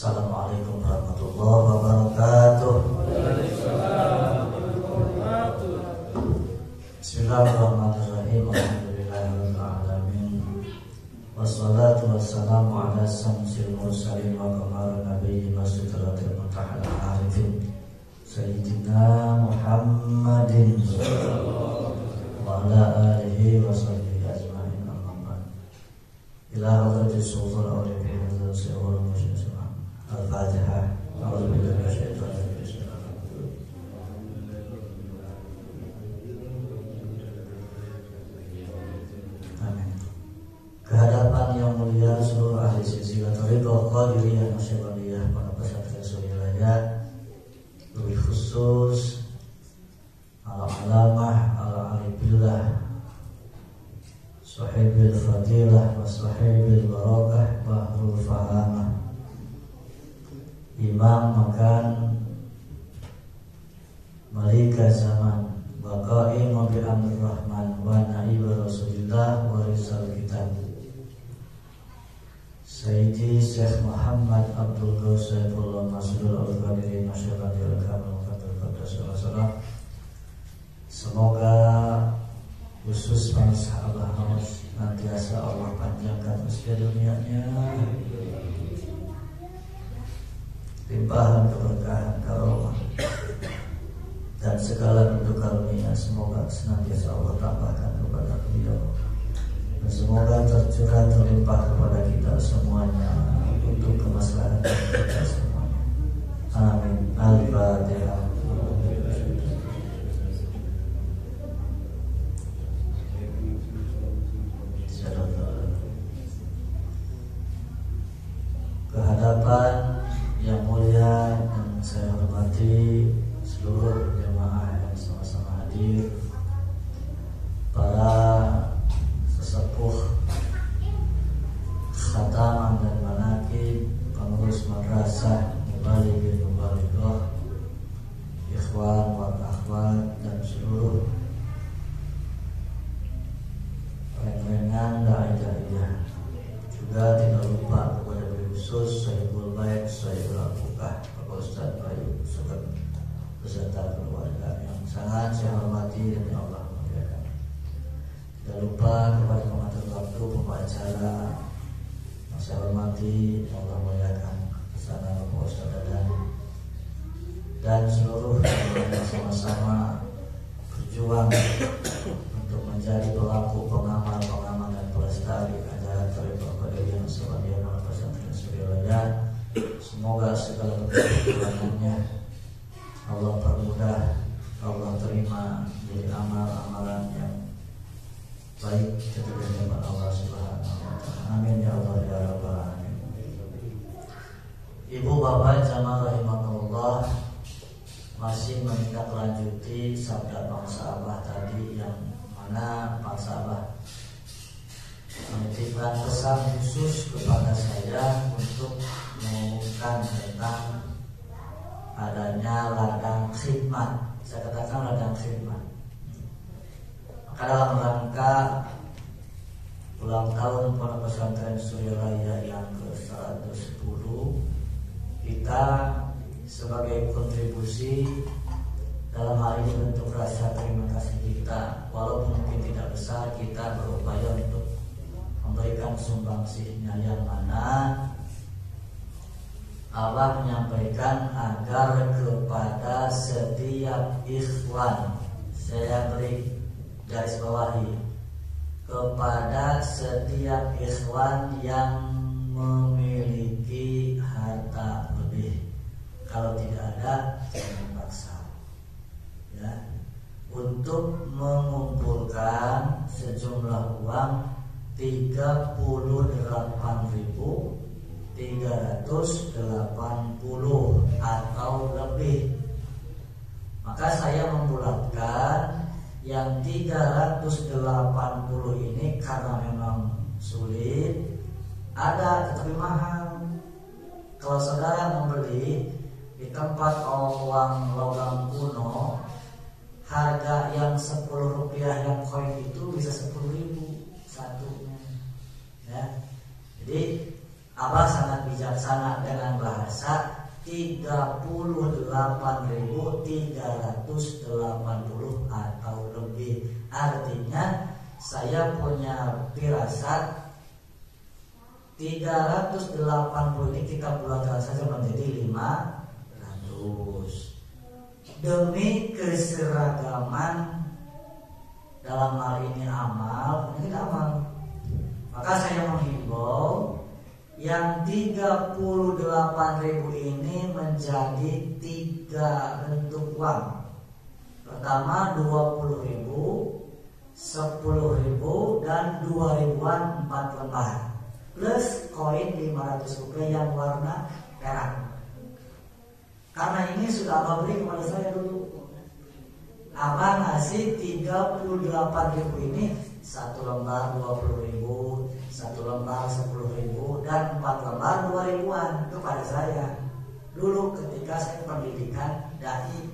Assalamualaikum warahmatullahi wabarakatuh. Bismillahirrahmanirrahim. Alhamdulillahirabbil alamin. Wassalatu wassalamu ala samsil mursalin wa qamarin nabiyyin wa sidratil muntaha al-arifin Sayyidina Muhammadin wa ala alihi wa sahbihi ajma'in. Amma ba'd. Ila hadratis sultan awliya wa sayyidil muslimin. Al-Fatihah. A'udzubillahi minasyaitonir rajim. Amin. Kehadapan yang mulia seluruh ahli silsilah thariqah Qadiriyah Nasyabandiyah Pondok Pesantren Suryalaya, lebih khusus al-alamah al-alibillah sahibil fadilah wa sahibil barakah bahrul fahamah Imam Makan Malika Zaman Baqai Nabi Amir Rahman wa Naib Rasulillah wa Rizal Kitab Sayyidi Syekh Muhammad Abdul Ghaus Saifullah Masrur Al-Qadiri Masyarakat Al-Kamil Qadar. Semoga khusus para sahabat haus nantiasa Allah panjangkan usia dunianya, limpahan keberkahan karunia dan segala bentuk karunia semoga senantiasa Allah tambahkan kepada beliau, dan semoga tercurah terlimpah kepada kita semuanya untuk kemaslahatan kita semuanya. Amin. Al-Fatihah. Kehadapan yang mulia dan saya hormati seluruh jemaah yang sama-sama hadir, para sesepuh khataman dan manaqib, pengurus madrasah, mubalighin mubalighah, ikhwan wal akhwat, dan seluruh reng-rengan dai-daiyah. Juga tidak lupa kepada khusus Sayyidul Baik, Sayyidul Al-Fuqah, Bapak Ustaz Bayu Sugeng beserta keluarga yang sangat saya hormati dan yang Allah muliakan. Tidak lupa kepada pengatur waktu, pembacara yang saya hormati, yang Allah muliakan, bersama Bapak Ustaz dan seluruh yang sama-sama berjuang untuk menjadi pelaku pengamal dan pelestari ajaran thariqah Qadiriyah Nasyabandiyah Pondok Pesantren Suryalaya. Semoga segala perjuangannya Allah permudah, Allah terima jadi amal-amalan yang baik ketika hadapan Allah Subhanahu wa taala. Amin ya Allah ya rabbal alamin. Ibu bapak jamaah rahimakumullah, masih menindaklanjuti sabda bangsa Abah tadi, yang mana bangsa Abah menitipkan pesan khusus kepada saya untuk mengumumkan tentang adanya ladang khidmat. Saya katakan ladang khidmat. Maka dalam rangka ulang tahun Pondok Pesantren Suryalaya yang ke-110, kita sebagai kontribusi dalam hal ini bentuk rasa terima kasih kita, walaupun mungkin tidak besar, kita berupaya untuk memberikan sumbangsihnya, yang mana Allah menyampaikan agar kepada setiap ikhwan, saya beri garis bawahi, kepada setiap ikhwan yang memiliki harta lebih, kalau tidak ada jangan paksa, ya, untuk mengumpulkan sejumlah uang 38.380 atau lebih. Maka saya membulatkan yang 380 ini karena memang sulit, ada tetapi mahal. Kalau saudara membeli di tempat uang logam kuno, harga yang 10 rupiah yang koin itu bisa 10.000 satunya, ya. Jadi Abah sangat bijaksana dengan bahasa 38.380 atau lebih. Artinya saya punya firasat 380 ini kita bulatkan saja menjadi 500 demi keseragaman dalam hal ini amal. Ini amal. Maka saya menghimbau yang 38.000 ini menjadi 3 bentuk uang. Pertama 20.000, 10.000 dan 2.000-an 4 lembar. Plus koin 500 rupiah yang warna perak. Karena ini sudah Abah beri kepada saya dulu. Abah ngasih 38.000 ini 1 lembar 20.000, 1 lembar 10.000 dan 4 lembar 2.000-an kepada saya. Dulu ketika saya pendidikan dai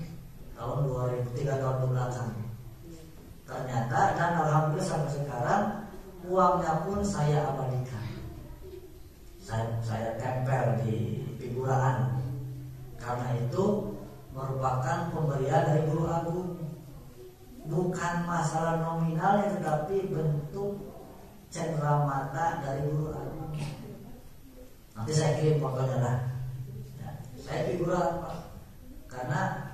tahun 2003 tahun belakang. Ternyata dan alhamdulillah sampai sekarang uangnya pun saya abadikan. Saya tempel di figuraan. Karena itu merupakan pemberian dari guru agung. Bukan masalah nominalnya, tetapi bentuk cenderamata dari guru agung. Nanti saya kirim fotonya lah. Ya, saya figura apa? Karena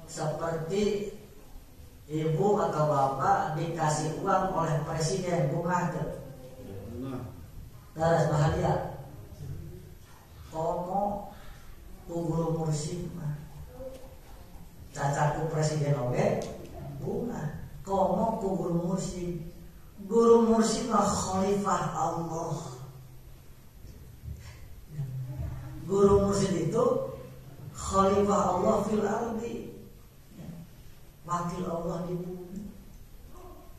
seperti ibu atau bapak dikasih uang oleh presiden bunga terus bahagia. Komo guru mursyid mah cacaku presiden oge bunga. Komo guru mursyid. Guru mursyid mah khalifah Allah. Guru mursyid itu khalifah Allah fil ardi, wakil Allah di bumi,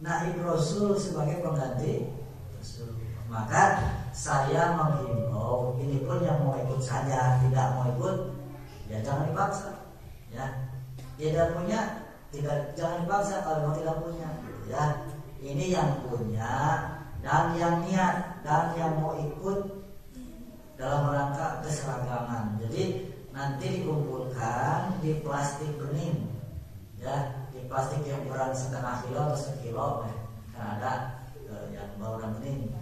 naib Rasul sebagai pengganti Rasul. Maka saya menghimbau, ini pun yang mau ikut saja, tidak mau ikut ya jangan dipaksa. Ya, tidak punya jangan dipaksa kalau tidak punya. Ya, ini yang punya dan yang niat dan yang mau ikut dalam rangka keseragaman. Jadi nanti dikumpulkan di plastik bening, ya, di plastik yang berat 1,5 kilo atau 1 kilo, kan ada yang bauran bening.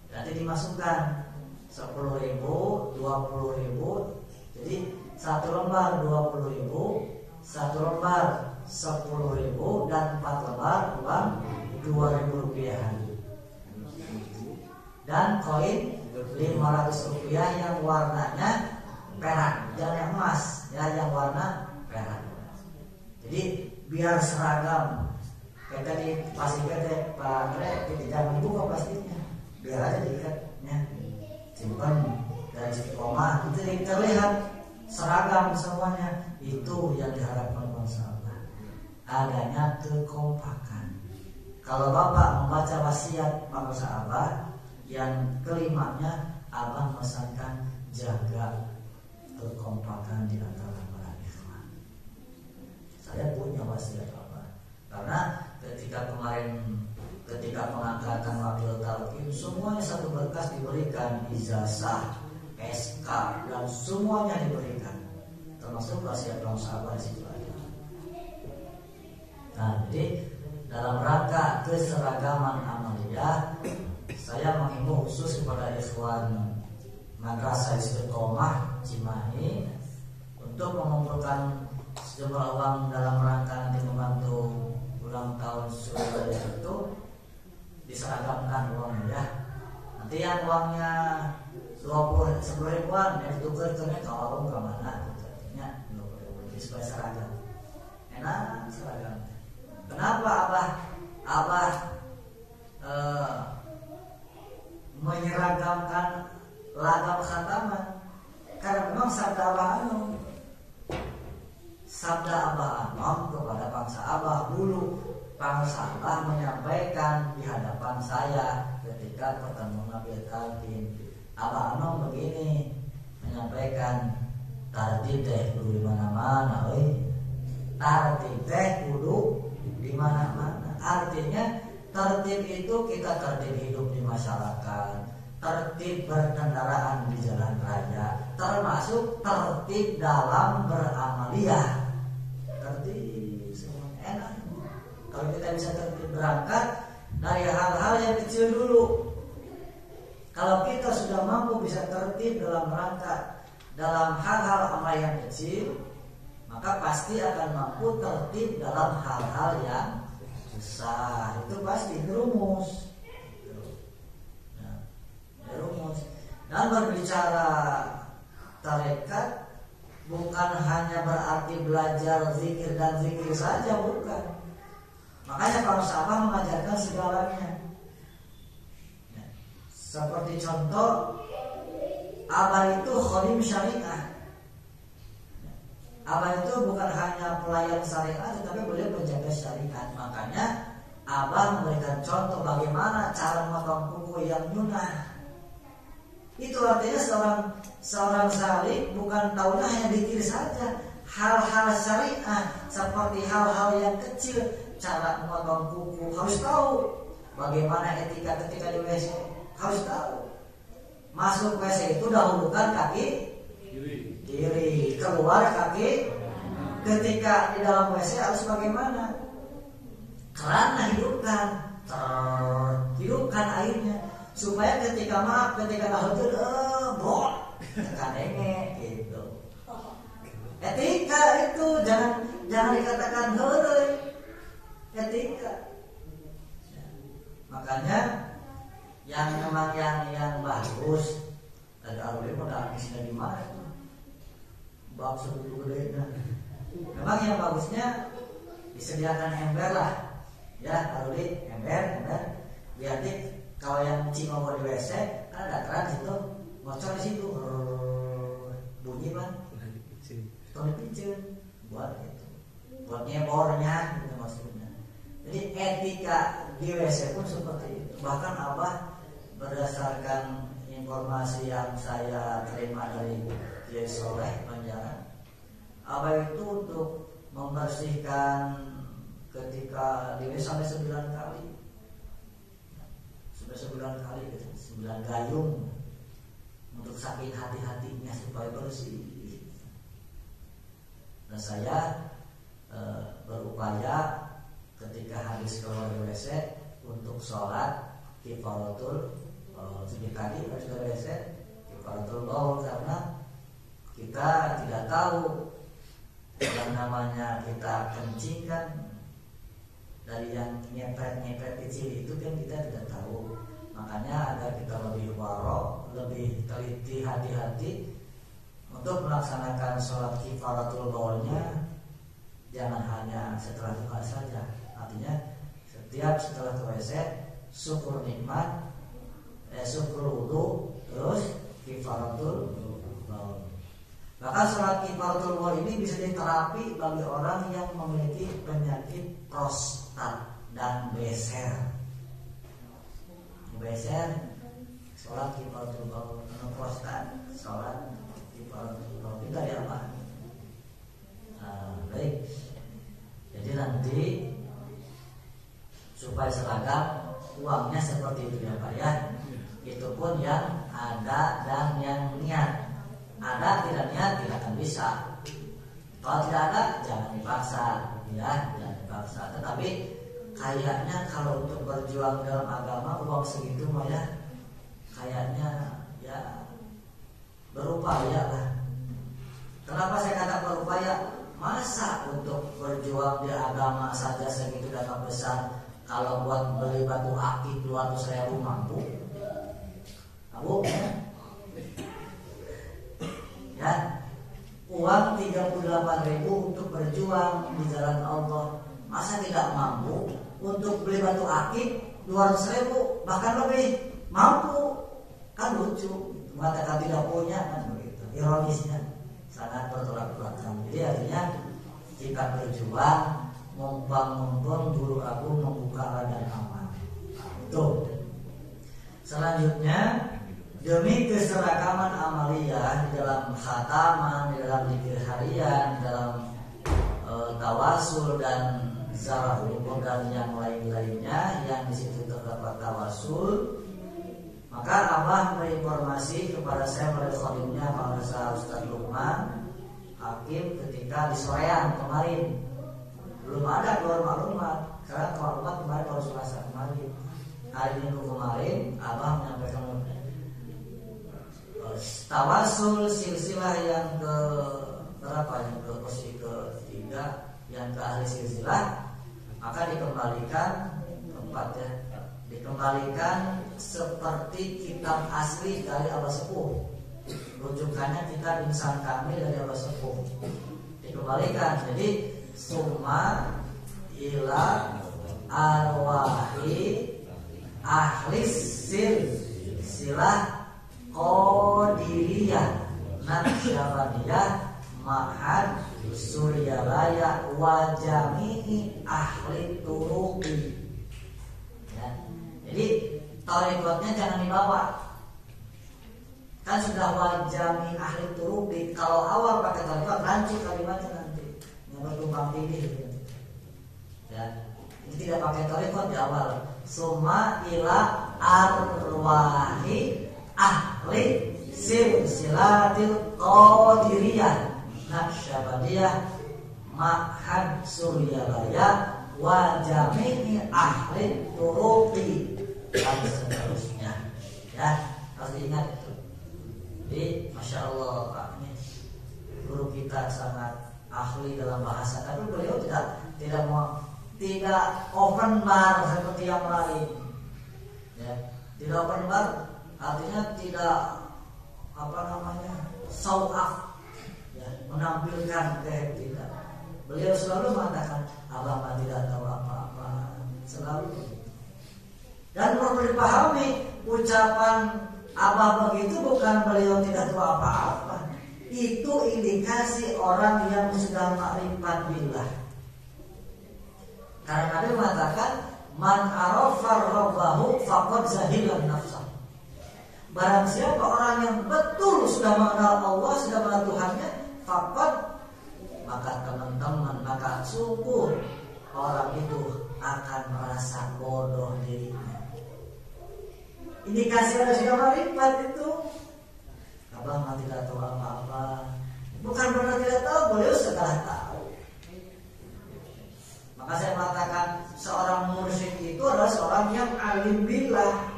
Nanti dimasukkan 10.000, 20.000, jadi 1 lembar 20.000, 1 lembar 10.000 dan 4 lembar uang 2.000 rupiah. Dan koin 500 rupiah yang warnanya perak, jangan emas, ya, yang warna perak. Jadi biar seragam. Kita di plastik Pak Andre jangan dibuka plastiknya, biar aja diikatnya, simpan dan istiqomah, itu terlihat seragam semuanya. Itu yang diharapkan bangsa Allah, adanya kekompakan. Kalau Bapak membaca wasiat bangsa Abah yang kelimanya, Abah memesankan jaga kekompakan di antara para ikhwan. Saya punya wasiat Abah, karena ketika pengangkatan wakil talqin semuanya satu berkas diberikan, ijazah, SK dan semuanya diberikan, termasuk wasiat bangsa Abah di situ ada. Nah, jadi dalam rangka keseragaman amaliyah, saya menghimbau khusus kepada ikhwan Madrasah Istiqomah Cimahi untuk mengumpulkan sejumlah uang dalam rangka nanti membantu ulang tahun Surabaya itu, diseragamkan uangnya, ya. Nanti yang uangnya 10 ribuan yang ditukarkannya ke warung ke mana gitu, artinya 20 ribu supaya seragam, enak seragam. Kenapa Abah menyeragamkan lagam khataman? Karena memang sabda Abah Anom kepada bangsa Abah dulu. Bangsa Abah menyampaikan di hadapan saya ketika pertemuan Nabi Talqin. Abah Anom begini menyampaikan, tartib teh kudu di mana-mana, tartib teh kudu di mana-mana. Artinya tertib itu kita tertib hidup di masyarakat, tertib berkendaraan di jalan raya, termasuk tertib dalam beramaliyah. Tertib semuanya enak. Kalau kita bisa tertib berangkat dari hal-hal yang kecil dulu. Kalau kita sudah mampu bisa tertib dalam berangkat dalam hal-hal amal yang kecil, maka pasti akan mampu tertib dalam hal-hal yang besar. Itu pasti rumus. Rumus. Dan berbicara tarekat bukan hanya berarti belajar zikir dan zikir saja, bukan. Makanya para sahabat mengajarkan segalanya. Seperti contoh, Abah itu khodim syariah. Abah itu bukan hanya pelayan syariat, tetapi beliau penjaga syariat. Makanya Abah memberikan contoh bagaimana cara memotong kuku yang nyunah. Itu artinya seorang salik bukan tahunya hanya dikir saja. Hal-hal syariah seperti hal-hal yang kecil, cara memotong kuku harus tahu. Bagaimana etika ketika di WC harus tahu. Masuk WC itu dahulukan kaki kiri, keluar kaki. Ketika di dalam WC harus bagaimana? Keran hidupkan airnya supaya ketika dahulu tekan denge gitu. Etika itu jangan dikatakan heureuy. Etika. Makanya yang memang yang bagus ada alumni pada kisah di mana itu bab sebegitu gede. Memang yang bagusnya disediakan ember lah, ya alumni ember biar kalau yang cimo di WC kan ada keran situ, ngocor di situ bunyi kan, tolong dipicin buat itu, buat nyebornya gitu maksudnya. Jadi etika di WC pun seperti itu. Bahkan Abah berdasarkan informasi yang saya terima dari Kiai Soleh Banjaran, Abah itu untuk membersihkan ketika di WC sampai 9 kali. Sudah 9 kali gitu, 9 gayung untuk saking hati-hatinya supaya bersih. Nah saya berupaya ketika habis keluar dari WC untuk sholat kifaratul tadi harus dari WC kifaratul baul, karena kita tidak tahu yang namanya kita kencing kan dari yang nyepet kecil itu kan kita tidak tahu. Makanya agar kita lebih warok, lebih teliti, hati-hati untuk melaksanakan sholat kifaratul baulnya, jangan hanya setelah duha saja. Artinya setiap setelah ke WC syukur nikmat, syukur wudu, terus kifaratul baul. Maka sholat kifaratul baul ini bisa diterapi bagi orang yang memiliki penyakit prostat dan beser. Sholat kifaratul baul, prostat, sholat kifaratul baul itu dari apa? Baik. Jadi nanti supaya seragam uangnya seperti itu ya Pak ya. Itu pun yang ada dan yang niat. Ada tidak niat tidak akan bisa. Kalau tidak ada jangan dipaksa, ya jangan dipaksa. Tetapi kayaknya kalau untuk berjuang dalam agama uang segitu mah ya kayaknya ya berupaya lah. Kenapa saya kata berupaya? Masa untuk berjuang di agama saja segitu dana besar, kalau buat beli batu akik 200.000 mampu? Mampu ya? Uang 38.000 untuk berjuang di jalan Allah, masa tidak mampu untuk beli batu akik 200.000 bahkan lebih mampu? Kan lucu, mengatakan tidak punya kan begitu, ironisnya sangat bertolak belakang. Jadi artinya jika berjuang mumpung guru agung membuka ladang amal. Itu. Selanjutnya demi keseragaman amaliyah di dalam khataman, di dalam zikir harian, di dalam tawasul dan zarahul dan yang lain-lainnya yang di situ terdapat tawasul, Maka Abah berinformasi kepada saya melalui khadimnya Pak Ustaz Lukman Hakim ketika di sorean kemarin. Belum ada keluar maklumat, karena maklumat kemarin baru Selasa kemarin. Hari Minggu kemarin Abah menyampaikan tawasul silsilah yang ke berapa, yang ke posisi ketiga, yang ke ahli silsilah, maka dikembalikan tempatnya, dikembalikan seperti kitab asli dari Abah Sepuh. Rujukannya kitab Insan Kamil dari Abah Sepuh, dikembalikan. Jadi summa ila arwahi ahli silsilah Qadiriyah Naqsyabandiyah Ma'had Suryalaya wa jami'i ahli turuqi. Ya. Jadi tarikatnya jangan dibawa. Kan sudah wa jami' ahli turuqi. Kalau awal pakai tarikat rancu kalimatnya nanti yang bertumpang tindih gitu. Ya. Ini tidak pakai tarikat di awal. Summa ila arwahi ahli silsilatil Qadiriyah Naqsyabandiyah Ma'had Suryalaya wa jami'i ahli turuqi dan seterusnya. Ya, harus diingat itu. Jadi Masya Allah Pak, ini guru kita sangat ahli dalam bahasa, tapi beliau tidak open bar seperti yang lain. Ya, tidak open bar artinya tidak sau'af, ya, menampilkan tidak. Beliau selalu mengatakan Abah tidak tahu apa-apa, selalu. Dan perlu dipahami, ucapan Abah begitu bukan beliau tidak tahu apa-apa. Itu indikasi orang yang sudah ma'rifat billah. Karena Nabi mengatakan man arafar rabbahu faqad zahilan nafsah. Barang siapa orang yang betul sudah mengenal Allah, sudah mengenal Tuhannya, faqad, maka teman-teman, maka sungguh orang itu akan merasa bodoh dirinya. Indikasi orang sudah ma'rifat itu. Abah mah tidak tahu apa-apa. Bukan benar tidak tahu, beliau sudah tahu. Maka saya mengatakan seorang mursyid itu adalah seorang yang alim billah.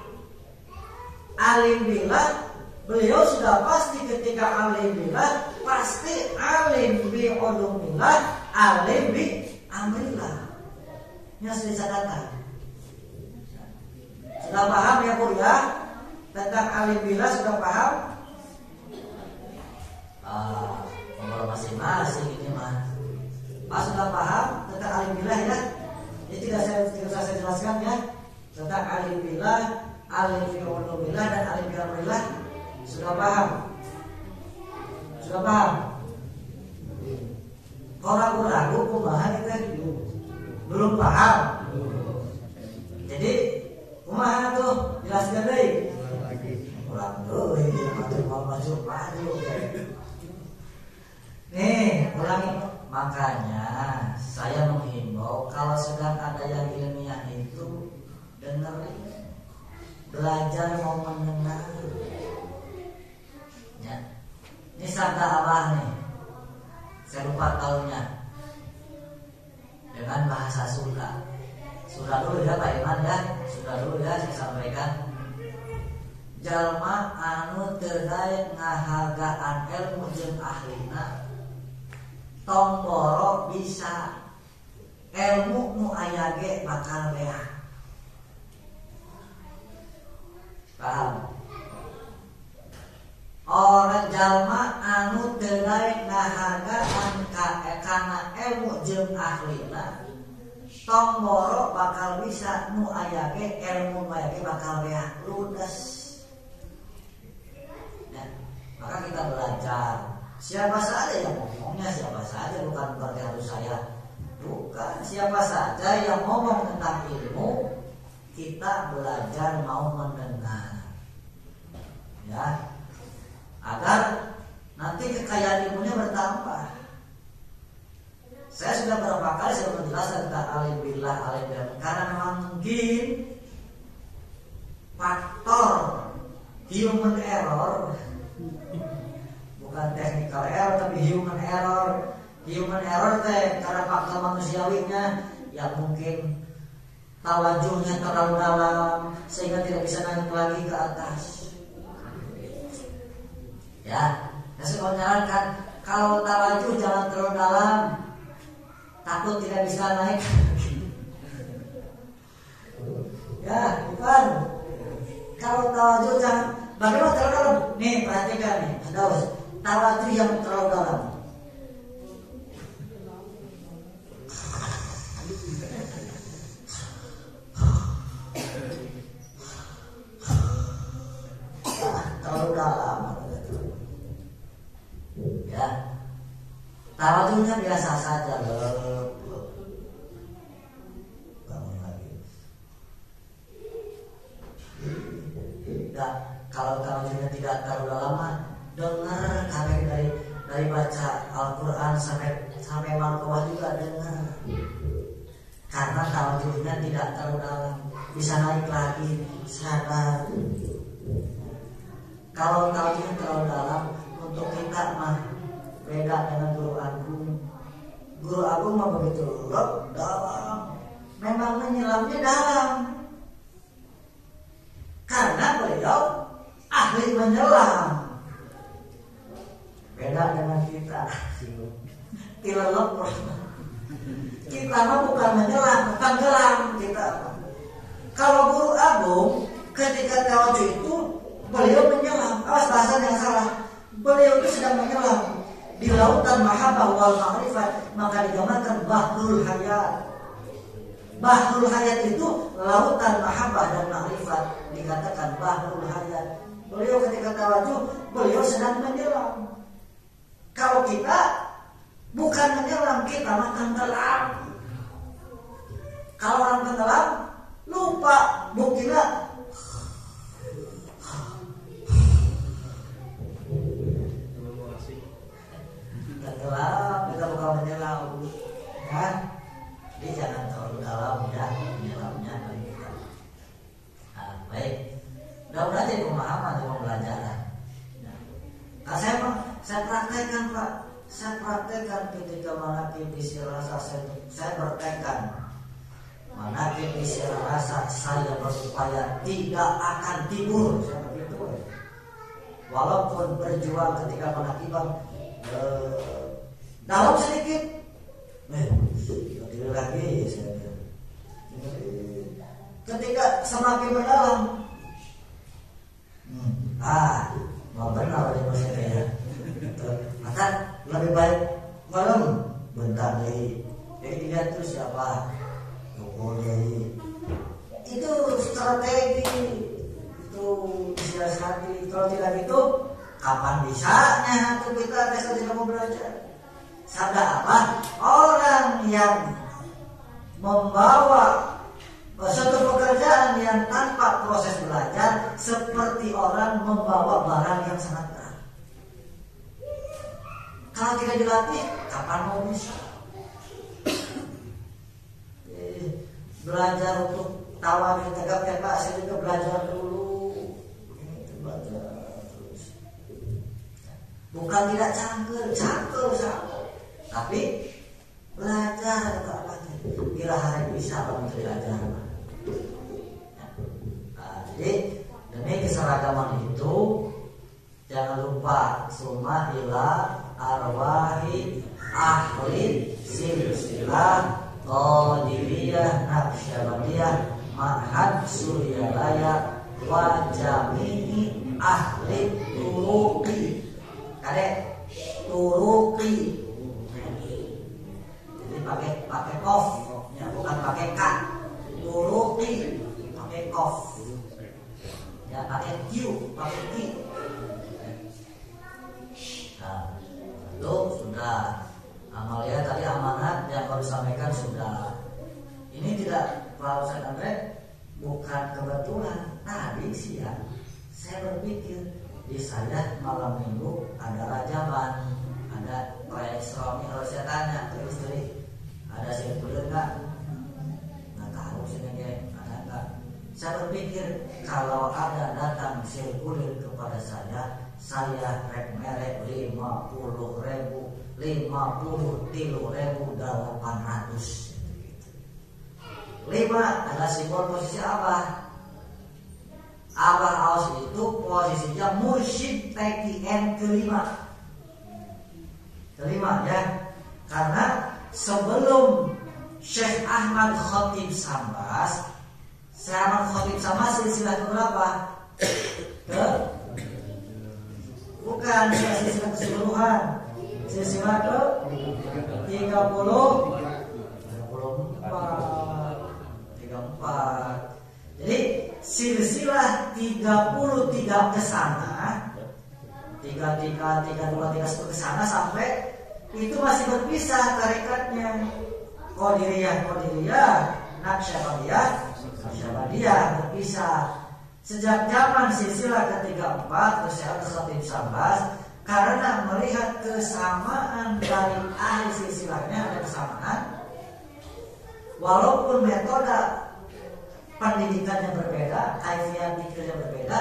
Alim billah, beliau sudah pasti ketika alim billah, pasti alim bi ulumillah, alim bi amrillah. Ini harus dicatatkan. Sudah paham ya Bu ya? Tentang alim billah sudah paham? Nomor masing-masing ini mah. Pak sudah paham tentang alim billah ya? Ini tidak saya jelaskan ya. Tentang alim billah, alim fi ulumillah dan alim fi amrillah sudah paham? Sudah paham? Kau ragu-ragu kumaha kita belum paham. Jadi kumaha tuh jelaskan deh. Kurang tuh ini maju. Nih, ulangi. Makanya saya menghimbau kalau sedang ada yang ilmiah itu dengerin, belajar mau mendengar. Ya. Ini sabda Abah nih. Saya lupa tahunnya. Dengan bahasa Sunda. Sunda dulu ya Pak Iman ya. Sunda dulu ya saya sampaikan. Jalma anu teu daek ngahargaan ilmu jeung ahlina tong boro bisa ilmu nu aya ge bakal beah. Paham? Orang jalma anu teu daek ngahargaan kana ilmu jeung ahlina tong boro bakal bisa nu aya ge ilmu nu aya ge bakal beah ludes. Maka kita belajar. Siapa saja yang ngomongnya, siapa saja, bukan berarti harus saya. Bukan, siapa saja yang ngomong tentang ilmu, kita belajar mau mendengar. Ya. Agar nanti kekayaan ilmunya bertambah. Saya sudah berapa kali saya menjelaskan tentang alim billah, alim billah. Karena memang mungkin faktor human error teh karena faktor manusiawinya yang mungkin tawajuhnya terlalu dalam sehingga tidak bisa naik lagi ke atas. Ya, saya menyarankan kalau tawajuh jangan terlalu dalam, takut tidak bisa naik. Ya, bukan. Kalau tawajuh jangan. Bagaimana terlalu dalam? Nih perhatikan nih, tawajuh yang terlalu dalam. Terlalu dalam. Ya, tawajuhnya biasa saja. Bangun lagi. Ya, kalau tawajuhnya tidak terlalu lama, dengar kami dari baca Al-Quran sampai Malkawah juga dengar. Karena tawajuhnya tidak terlalu dalam, bisa naik lagi, sabar. Kalau tawajuhnya terlalu dalam, untuk kita mah beda dengan guru agung. Guru agung mah begitu dalam, memang menyelamnya dalam. Karena beliau ahli menyelam. Beda dengan kita. Tilelep. Kita mah bukan menyelam, bukan gelam kita. Kalau guru agung ketika tawajuh itu beliau menyelam. Awas bahasa yang salah. Beliau itu sedang menyelam di lautan mahabbah wal ma'rifat, maka dinamakan bahrul hayat. Bahrul hayat itu lautan mahabbah dan ma'rifat, dikatakan bahrul hayat. Beliau ketika tawajuh, beliau sedang menyelam. Kalau kita bukan menyelam, kita makan tenggelam. Kalau orang tenggelam, lupa buktinya. Tenggelam, kita bukan menyelam, kan? Jadi jangan terlalu dalam ya menyelamnya dari kita. Nah, baik. Mudah-mudahan jadi pemahaman di pembelajaran. Nah, saya praktekkan Pak. Saya praktekkan ketika manaqib isi rasa saya bertekad. Manaqib isi rasa saya berupaya tidak akan timbul. Saya begitu. Walaupun berjuang ketika manaqiban dalam sedikit, tidak lagi saya. Ketika semakin mendalam, mau benar dari maksudnya ya. Maka lebih baik malam bentar deh. Jadi dilihat tuh siapa, boleh. Itu strategi, itu disiasati. Kalau tidak gitu, kapan bisanya tuh kita besok tidak mau belajar? Sadar apa? Orang yang membawa suatu pekerjaan yang tanpa proses belajar seperti orang membawa barang yang sangat berat. Kalau tidak dilatih, kapan mau bisa? Belajar untuk tawajuh tegak ya Pak, saya juga belajar dulu. Belajar terus. Bukan tidak cangkel. Tapi belajar atau apa? Bila hari bisa untuk belajar. Jadi demi keseragaman itu jangan lupa summa ila arwahi ahli silsilah qadiriyah naqsyabandiyah ma'had suryalaya wa jami'i ahli turuqi. Kadek turuqi. Jadi pakai kof ya, bukan pakai k. Turuqi pakai kof. Ya pakai Q, pakai Q. Nah, itu sudah amalia tadi, amanat yang baru sampaikan sudah. Ini tidak, Pak Ustaz Andre, bukan kebetulan. Tadi siang saya berpikir di saya malam minggu ada rajaban, ada proyek suami. Kalau saya tanya ke istri, ada sirkuler nggak? Nggak tahu sih nih, ada nggak? Saya berpikir kalau ada datang sirkuler kepada saya merek 50.000 53.800. 5 adalah simbol posisi Abah. Abah Aus itu posisinya mursyid PKN kelima ya, karena sebelum Syekh Ahmad Khatib Sambas silsilah keberapa? Bukan silsilah keseluruhan, silsilah ke 34. Jadi silsilah 33 ke sana, 32 ke sana sampai itu masih berpisah tarikatnya. Qadiriyah, Naqsyabandiyah berpisah. Sejak zaman silsilah ke-34 Syekh Khatib Sambas, karena melihat kesamaan dari ahli silsilahnya, ada kesamaan walaupun metode pendidikannya berbeda, kaifiyat pikirnya berbeda,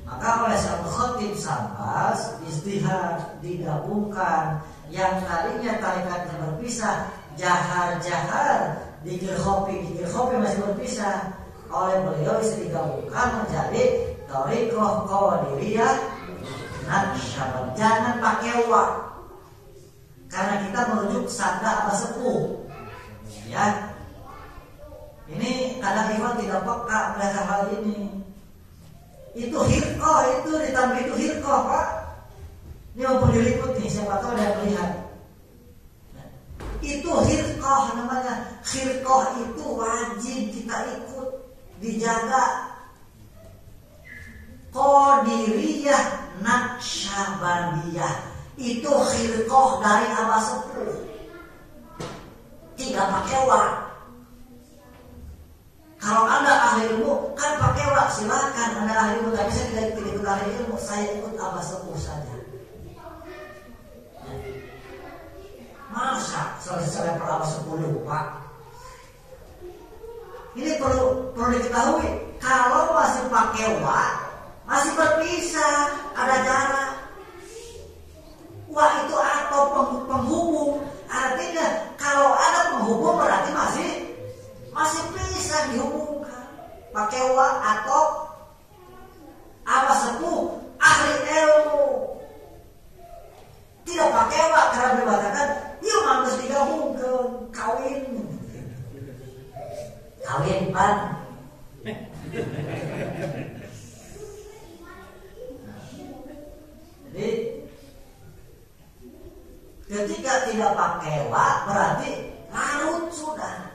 maka oleh Syekh Khatib Sambas istihad digabungkan yang tadinya tarikatnya berpisah, jahar dikir kopi masih berpisah, oleh beliau bisa digabungkan menjadi Thariqah Qadiriyah Naqsyabandiyah. Jangan pakai wa, karena kita merujuk sabda Abah Sepuh ya. Ini kadang ikhwan tidak peka melihat hal ini. Itu hirqah, itu ditambah itu hirqah, Pak. Ini maupun diliput nih, siapa tahu ada yang melihat. Itu hirqah namanya. Hirqah itu wajib kita ikut, dijaga. Qadiriyah Naqsyabandiyah itu hirqah dari Abah Sepuh. Tidak pakai wa. Kalau Anda ahli ilmu kan pakai wa, silakan Anda ahli ilmu, tapi saya tidak ikut ahli ilmu, saya ikut Abah Sepuh saja. Masa selesai per Abah Sepuh lupa? Ini perlu diketahui. Kalau masih pakai wa, masih berpisah, ada jarak. Wa itu atau penghubung. Artinya kalau ada penghubung berarti masih bisa dihubungkan. Pakai wa atau Abah Sepuh ahli ilmu. Tidak pakai wa karena dikatakan yuk harus digabungkan, kawin pan. Jadi ketika tidak pakai wa berarti larut sudah.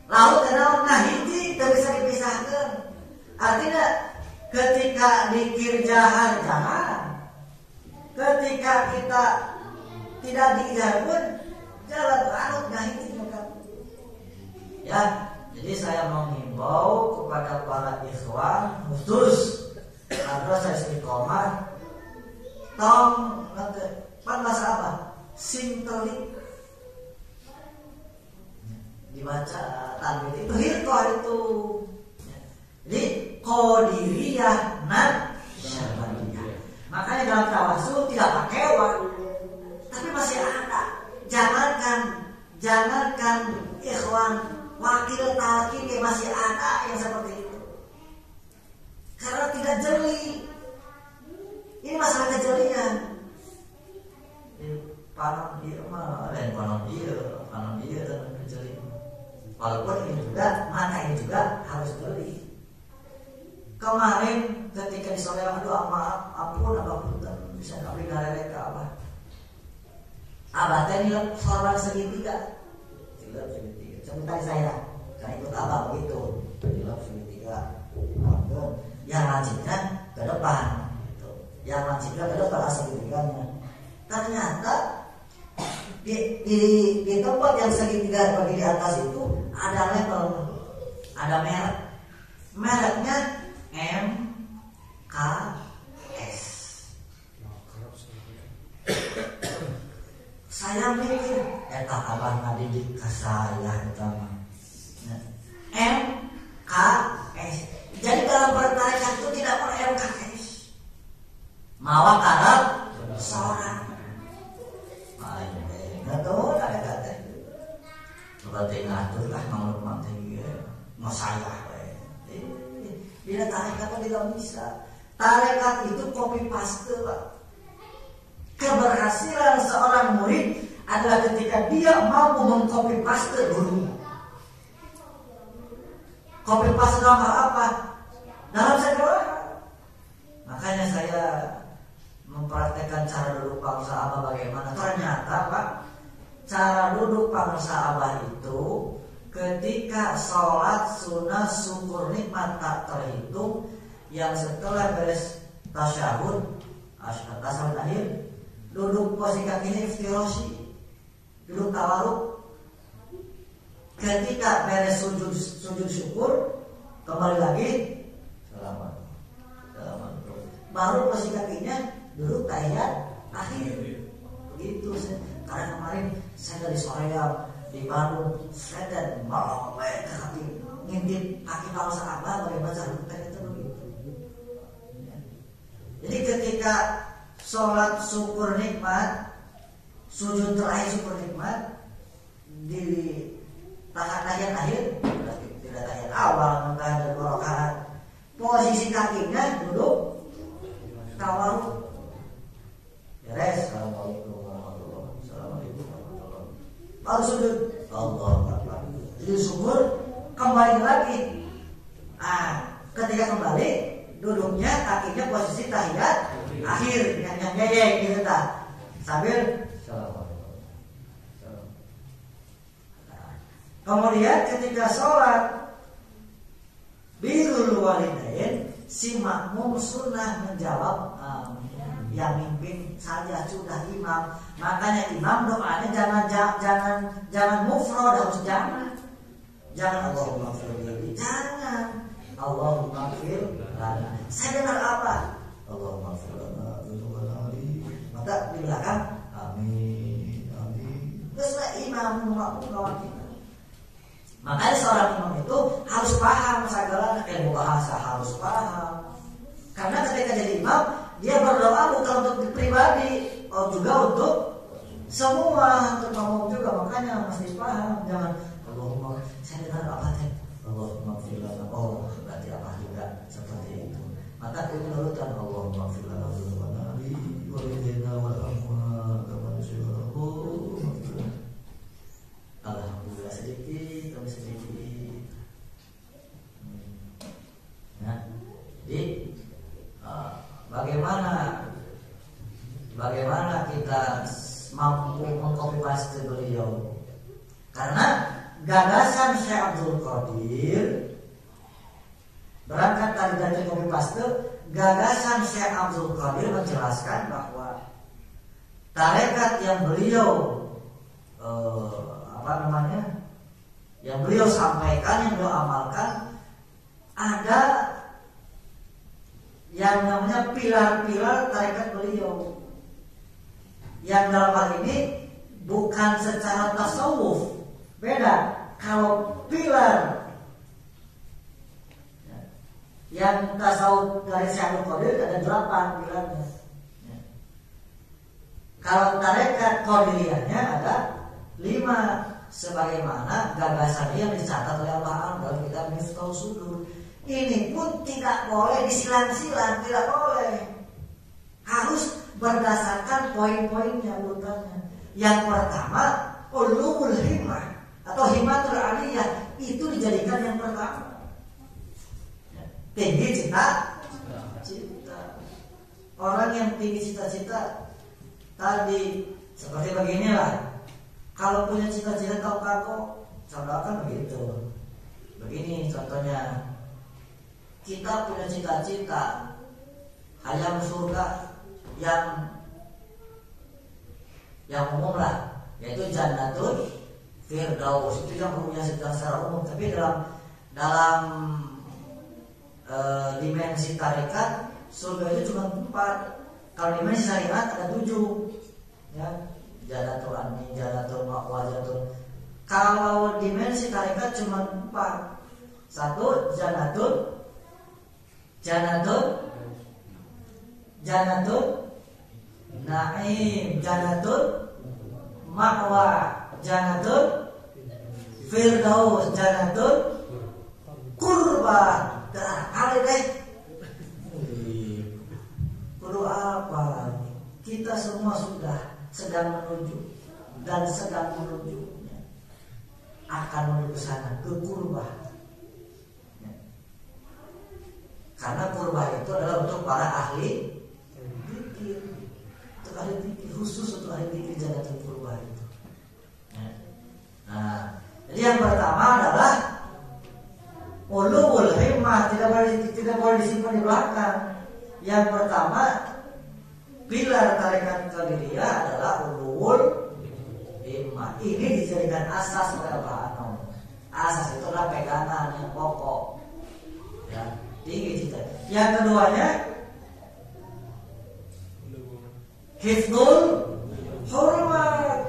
Laut dan hiji tidak bisa dipisahkan. Artinya ketika dikir jahar jangan. Ketika kita tidak diijar pun jalan larut hiji. Ya, jadi saya menghimbau kepada para ikhwan khusus karena saya istiqomah tong bahasa apa? Sintelik dibaca tanwin itu hirqah itu. Jadi Qadiriyah Naqsyabandiyah. Makanya dalam tawasul tidak pakai wa, tapi masih ada. Jangankan ikhwan wakil talqin masih ada yang seperti itu. Karena tidak jeli. Ini masalah kejelian. Panon dia mah lain panon dia dan kejelian. Walaupun ini juga, mana ini juga harus jeli. Kemarin ketika di sore doa maaf, ampun Abah punten, bisa kabeh ngarelek ka Abah. Abah teh nilai sorban segitiga. Nilai segitiga. Sebentar saya kan ikut Abah begitu. Nilai segitiga. Yang lancipnya ke depan gitu. Yang lancipnya ke depan segitiganya. Ternyata di tempat yang segitiga bagi di atas itu ada label, ada merek. Mereknya MKS. Saya mikir, eta Abah ngadidik ka saya eta mah. MKS. Jadi dalam bertarekat itu tidak perlu MKS. Mawa karep seorang. Tuh ada kata. Berarti ngatur lah menurut manting masalah. Bila tarekat tidak bisa. Tarekat itu copy paste, Pak. Keberhasilan seorang murid adalah ketika dia mampu mengcopy paste gurunya. Copy paste dalam hal apa? Dalam sekolah. Makanya saya mempraktekkan cara duduk para sahabat bagaimana. Ternyata Pak, cara duduk para sahabat itu ketika sholat sunnah syukur nikmat tak terhitung, yang setelah beres tasyahud akhir duduk posisi kakinya iftirashi, duduk tawaruk. Ketika beres sujud syukur kembali lagi selamat baru posisi kakinya duduk tahiyat akhir. Begitu. Karena kemarin saya dari Soreang di Bandung, saya dan malam kaki ngintip kaki kalau sahabat bagaimana cara itu begitu. Jadi ketika sholat syukur nikmat, sujud terakhir syukur nikmat di tahiyat akhir, tidak tahiyat awal, tahiyat dua rakaat, posisi kakinya duduk tawaruk. Beres. Assalamualaikum warahmatullahi wabarakatuh. Baru sujud. Allah Akbar. Jadi syukur kembali lagi. Ketika kembali duduknya kakinya posisi tahiyat akhir, yang ngeyek gitu tak. Sambil assalamualaikum. Kemudian ketika sholat birrul walidain, si makmum sunnah menjawab amin. Yang mimpin saja sudah imam. Makanya imam doanya jangan mufrad, harus jangan Allahumma firli, jangan Allahumma firli. Saya dengar apa? Allahumma firli. Maka di belakang amin. Terus imam makmum kita. Makanya seorang imam itu harus paham segala ilmu bahasa, harus paham. Karena ketika jadi imam, dia berdoa bukan untuk pribadi, juga untuk semua, untuk makmum juga. Makanya mesti paham. Jangan Allahumma, saya dengar apa teh? Allahumma firlana. Oh, berarti apa juga seperti itu. Maka itu nurutan Allahumma firlana wa nabi wa lidina wal amuna kama syarahu. Alhamdulillah sedikit, tapi sedikit. Nah, jadi bagaimana kita mampu mengcopy paste beliau? Karena gagasan Syekh Abdul Qadir berangkat dari copy paste, gagasan Syekh Abdul Qadir menjelaskan bahwa tarekat yang beliau yang beliau sampaikan, yang beliau amalkan, ada yang namanya pilar-pilar tarekat beliau. Yang dalam hal ini bukan secara tasawuf, beda. Kalau pilar yang tasawuf dari Syekh Abdul Qadir ada 8 pilarnya. Kalau tarekat Qadiriyahnya ada 5, sebagaimana gagasan yang dicatat oleh Allah dalam kitab Miftahus Sudur. Ini pun tidak boleh disilang-silang, tidak boleh. Harus berdasarkan poin-poinnya, urutannya. Yang pertama, ulumul himmah atau himmatul aliyah, itu dijadikan yang pertama. Tinggi cita-cita. Orang yang tinggi cita-cita tadi seperti beginilah. Kalau punya cita-cita tahu contohkan begitu. Begini contohnya, kita punya cita-cita hayam surga yang umum lah, yaitu Jannatul Firdaus. Itu yang punya secara umum. Tapi dalam dimensi tarekat, surga itu cuma 4. Kalau dimensi syariat ada 7, ya. Jannatul Ani, Jannatul Ma'wa, Jannatul. Kalau dimensi tarekat cuma 4. 1 Jannatul Naim, Jannatul ma'wa jannatun firdaus jannatun qurba. Kali deh. Perlu apa? Kita semua sudah sedang menuju dan sedang menujunya, akan menuju ke sana, ke kurba. Karena kurba itu adalah untuk para ahli zikir, untuk ahli zikir, khusus untuk ahli zikir jangan kurba itu. Nah, jadi yang pertama adalah ulul himmah, tidak boleh disimpan di belakang. Yang pertama, pilar tarekat qadiriyah adalah ulul himmah. Ini dijadikan asas pada Ba'anom. Asas itu adalah pegangan yang pokok. Ya, tinggi cita. Yang keduanya, hifdzul hurmat.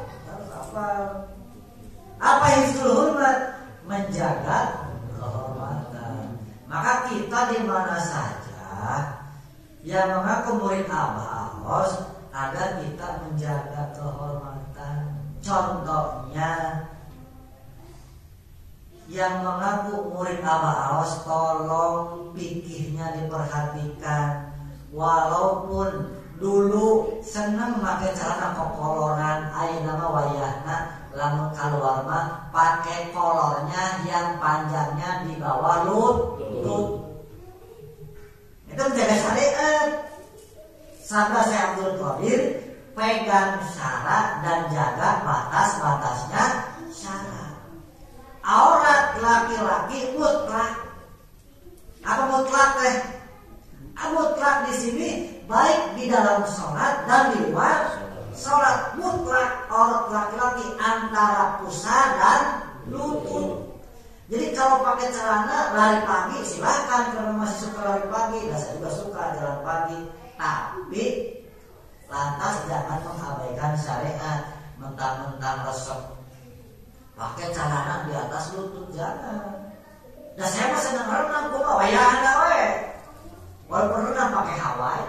Apa hifdzul hurmat? Menjaga kehormatan. Maka kita di mana saja yang mengaku murid Abah Aos, agar kita menjaga kehormatan. Contohnya, yang mengaku murid Abah Aos, tolong fikihnya diperhatikan. Walaupun dulu seneng pakai celana kokoloran, ayeuna mah wayahna lamun keluar mah pakai kolornya yang panjangnya di bawah lutut. Itu menjaga syariat. Sabda Syekh Abdul Qadir, pegang syarat dan jaga batas-batasnya syarat. Aurat laki-laki mutlak. Apa mutlak teh? Mutlak di sini baik di dalam sholat dan di luar sholat. Mutlak aurat laki-laki antara pusar dan lutut. Jadi kalau pakai celana lari pagi silahkan, kalau masih suka lari pagi. Dan saya juga suka jalan pagi. Tapi lantas jangan mengabaikan syariat, mentang-mentang resep pakai celana di atas lutut, jangan. Dan saya masih senang renang, gue mah wayahan we. Walaupun renang pakai Hawaii.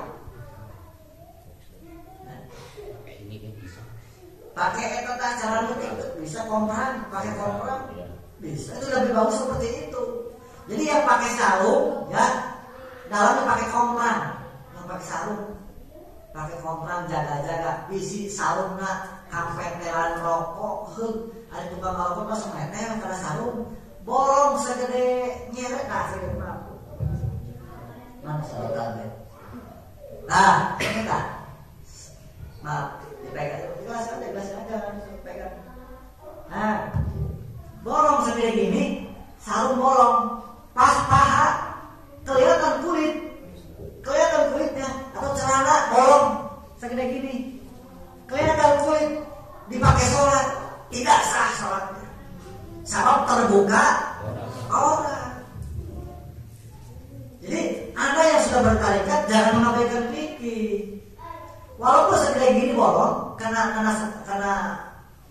Pakai etota cara lutut bisa kompran, pakai kompran. Bisa, itu lebih bagus seperti itu. Jadi yang pakai sarung, ya dalamnya pakai kompran. Yang pakai sarung, pakai kompran, jaga-jaga. Bisi sarungna kampetelan rokok, ada tukang rokok pas menetel karena sarung bolong segede nyeret kasih mampu. Mana saudara? Nah, ini tak. Maaf, dipegang. Gelas aja, pegang. Nah. Bolong segede gini, sarung bolong, pas paha kelihatan kulitnya, atau celana bolong segede gini, kelihatan kulit, dipakai sholat, tidak sah sholatnya. Sebab terbuka aurat. Jadi Anda yang sudah bertarikat jangan mengabaikan fikih. Walaupun segede gini bolong, kena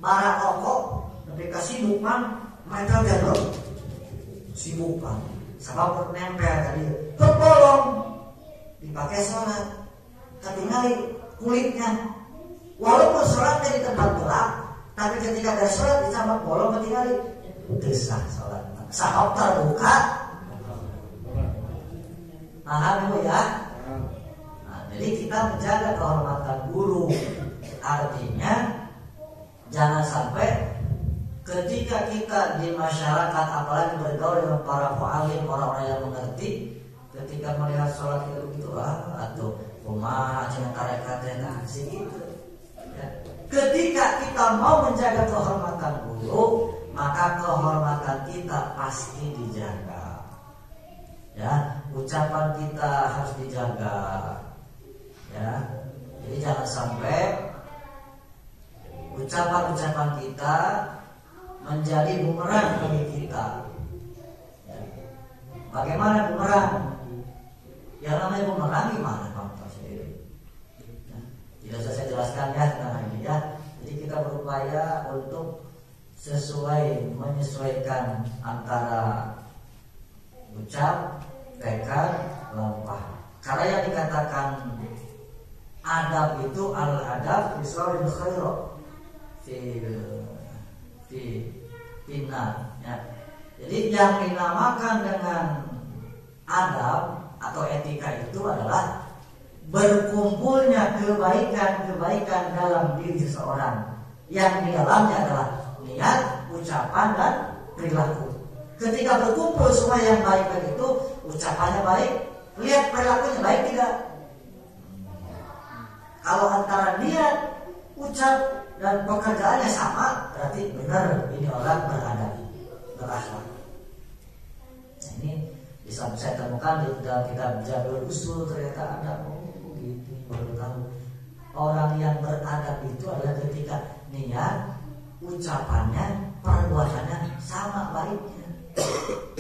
bara rokok. Mereka sibukan, mereka gagal sibukan, sebab nempel tadi terbolong, dipakai sholat, ketinggali kulitnya. Walaupun sholatnya di tempat gelap, tapi ketika ada sholat di tempat bolong ketinggali, desah sholat. Sebab terbuka. Paham ibu ya? Nah, jadi kita menjaga kehormatan guru. Artinya jangan sampai ketika kita di masyarakat, apalagi bergaul dengan para mu'alim, orang-orang yang mengerti, ketika melihat sholat kita begitu atau kumaha cenah tarekat gitu. Ya. Ketika kita mau menjaga kehormatan guru, maka kehormatan kita pasti dijaga. Ya, ucapan kita harus dijaga. Ya, jadi jangan sampai ucapan-ucapan kita menjadi bumerang bagi kita. Ya. Bagaimana bumerang? Yang namanya bumerang gimana Pak sendiri? Ya. Tidak usah saya jelaskan ya tentang ini ya. Jadi kita berupaya untuk menyesuaikan antara ucap, tekad, lampah. Karena yang dikatakan adab itu al-adab fi Fina, ya. Jadi yang dinamakan dengan adab atau etika itu adalah berkumpulnya kebaikan-kebaikan dalam diri seseorang, yang di dalamnya adalah niat, ucapan, dan perilaku. Ketika berkumpul semua yang baik itu, ucapannya baik, lihat perilakunya baik tidak. Kalau antara niat, ucap, dan pekerjaannya sama, berarti benar ini orang beradab, berakhlak. Nah, ini bisa saya temukan di dalam kitab Jabul Usul, ternyata ada gitu, baru tahu. Orang yang beradab itu adalah ketika niat, ucapannya, perbuatannya sama baiknya,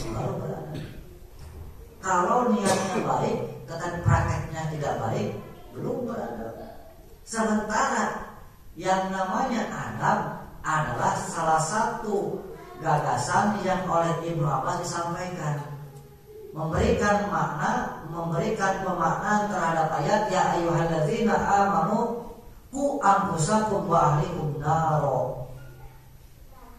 baru beradab. Kalau niatnya baik, tetapi prakteknya tidak baik, belum beradab. Sementara yang namanya adab adalah salah satu gagasan yang oleh Ibnu Abbas disampaikan, memberikan makna, memberikan pemaknaan terhadap ayat ya ayyuhalladzina amanu qu anfusakum wa ahlikum naro.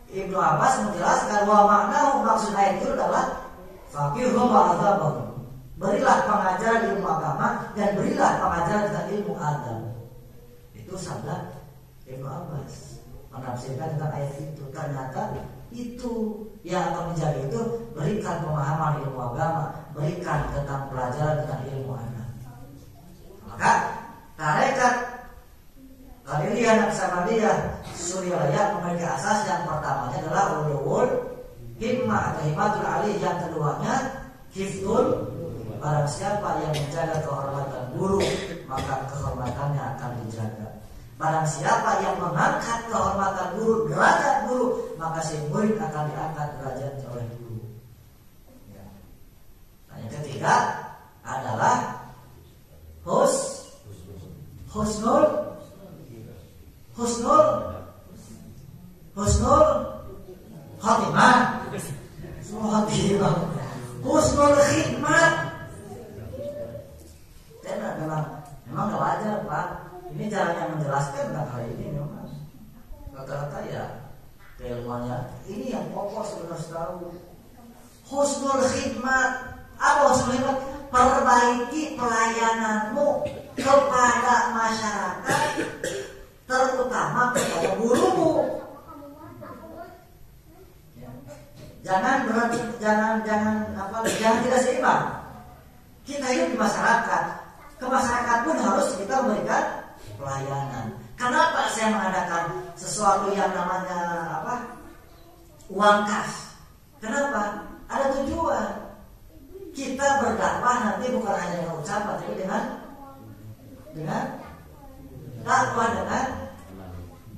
Ibnu Abbas menjelaskan bahwa makna maksud ayat itu adalah faqihum wa adzabahum. Berilah pengajaran ilmu agama dan berilah pengajaran tentang ilmu adab. Itu sabda Ibnu Abbas menafsirkan tentang ayat itu. Ternyata itu yang akan menjadi itu, berikan pemahaman ilmu agama, berikan tentang pelajaran tentang ilmu agama. Maka tarekat Qadiriyah Naqsabandiyah Suriyaliyah memiliki asas yang pertamanya adalah ulul himmah atau himmatul alih, yang keduanya hifdzul. Barang siapa yang menjaga kehormatan guru, maka kehormatannya akan dijaga. Barang siapa yang mengangkat kehormatan guru, derajat guru, maka si murid akan diangkat derajat oleh guru. Ya. Nah, yang ketiga adalah husnul khotimah, husnul khidmat. Memang gak wajar Pak. Ini caranya menjelaskan tentang hal ini memang. Rata-rata ya keilmuannya ini yang pokok sebenarnya tahu. Husnul khidmat. Apa husnul khidmat? Perbaiki pelayananmu kepada masyarakat, terutama kepada gurumu. Jangan tidak seimbang. Kita hidup di masyarakat, ke masyarakat pun harus kita memberikan pelayanan. Kenapa saya mengadakan sesuatu yang namanya uang kas? Kenapa? Ada tujuan. Kita berdakwah nanti bukan hanya dengan ucapan, tapi dengan dakwah dengan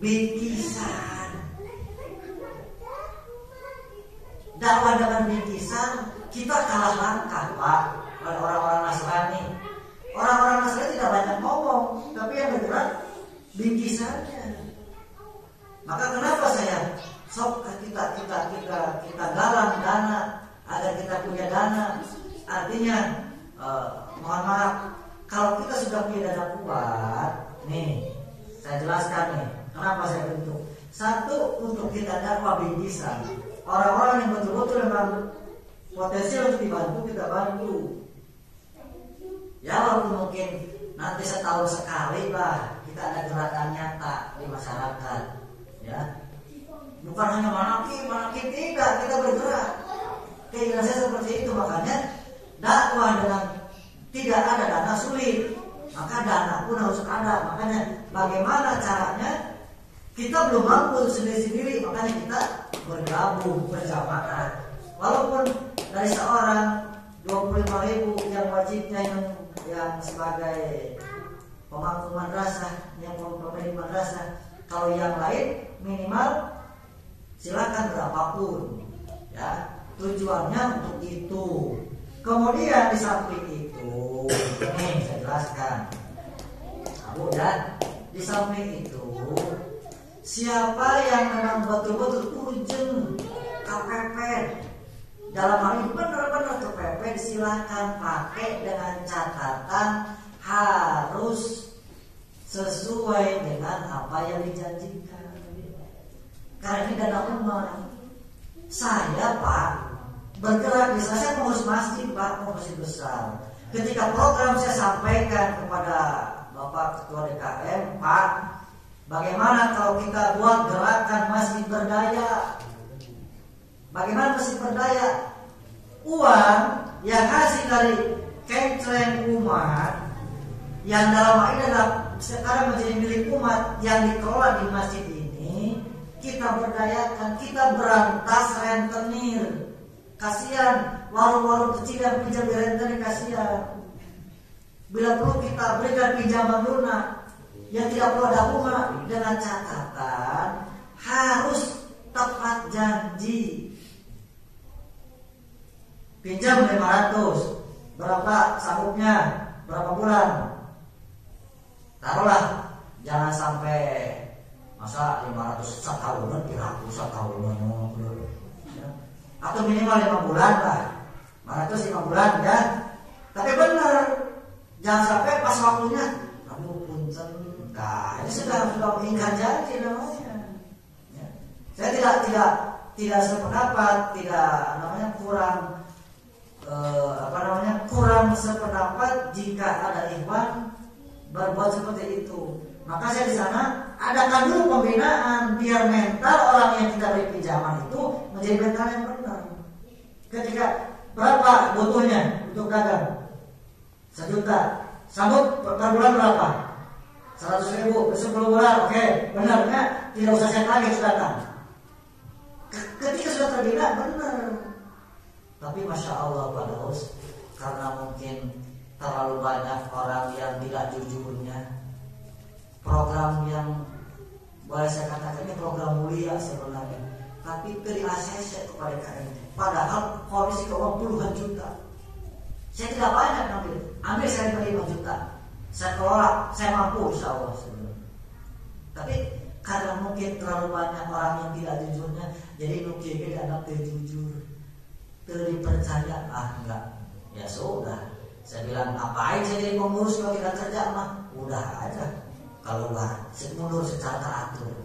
bingkisan. Dakwah dengan bingkisan kita kalah langkah Pak oleh orang-orang Nasrani. Orang-orang Nasrani tidak banyak ngomong, tapi yang bergerak bingkisannya. Maka kenapa saya kita galang dana agar kita punya dana. Artinya mohon maaf, kalau kita sudah punya dana kuat, nih saya jelaskan nih kenapa saya bentuk. Satu, untuk kita dakwah bingkisan. Orang-orang yang betul-betul memang potensial untuk dibantu, kita bantu. Ya walaupun mungkin nanti setahun sekali Pak, kita ada gerakan nyata di masyarakat. Ya, bukan hanya manakib tidak, kita bergerak. Keinginan saya seperti itu, makanya dakwah dengan tidak ada dana sulit, maka dana pun harus ada. Makanya bagaimana caranya? Kita belum mampu sendiri-sendiri, makanya kita bergabung berjamaah. Walaupun dari seorang 25.000 yang wajibnya yang sebagai pemangku madrasah, yang pemilik madrasah. Kalau yang lain minimal silakan berapapun, ya tujuannya untuk itu. Kemudian di samping itu, ini saya jelaskan. Kemudian di samping itu, siapa yang memang betul-betul urgent kepepet, dalam hal ini benar-benar kepepet, silakan pakai dengan catatan harus sesuai dengan apa yang dijanjikan. karena ini dana umat. Saya Pak bergerak di saya pengurus masjid Pak, masjid besar. Ketika program saya sampaikan kepada Bapak Ketua DKM, Pak, bagaimana kalau kita buat gerakan masjid berdaya? Bagaimana masjid berdaya? Uang yang hasil dari kencreng umat yang dalam hal ini adalah sekarang menjadi milik umat yang dikelola di masjid ini, kita berdayakan, kita berantas rentenir. Kasihan warung-warung kecil yang pinjam di rentenir, kasihan. Bila perlu kita berikan pinjaman lunak yang tidak perlu ada bunga, dengan catatan harus tepat janji. Pinjam 500, berapa sanggupnya, berapa bulan? Taruhlah, jangan sampai masa 500 setahunan, 300 setahunan, atau minimal 5 bulan lah, 500 5 bulan ya. Tapi benar, jangan sampai pas waktunya, aduh punten, nah ini sudah mengingat janji namanya. Ya. Saya tidak sependapat, tidak namanya kurang sependapat jika ada ikhwan berbuat seperti itu. Maka saya di sana adakan dulu pembinaan biar mental orang yang kita beri pinjaman itu menjadi mental yang benar. Ketika berapa butuhnya untuk dagang? 1 juta. Sambut per bulan berapa? 100.000 10 bulan. Oke, benarnya tidak usah saya lagi sudah datang. Ketika sudah terbina benar. Tapi Masya Allah Pak Daus, karena mungkin terlalu banyak orang yang tidak jujurnya, program yang boleh saya katakan ini program mulia sebenarnya, tapi beri ACC kepada KM, padahal kondisi keuangan puluhan juta. Saya tidak banyak ambil saya beri 5 juta, saya kelola, saya mampu insya Allah sebenarnya. Tapi karena mungkin terlalu banyak orang yang tidak jujurnya, jadi mungkin dia anak jujur, terpercaya enggak, ya sudah. Saya bilang ngapain saya jadi pengurus kalau tidak kerja mah, udah aja keluar mundur secara teratur.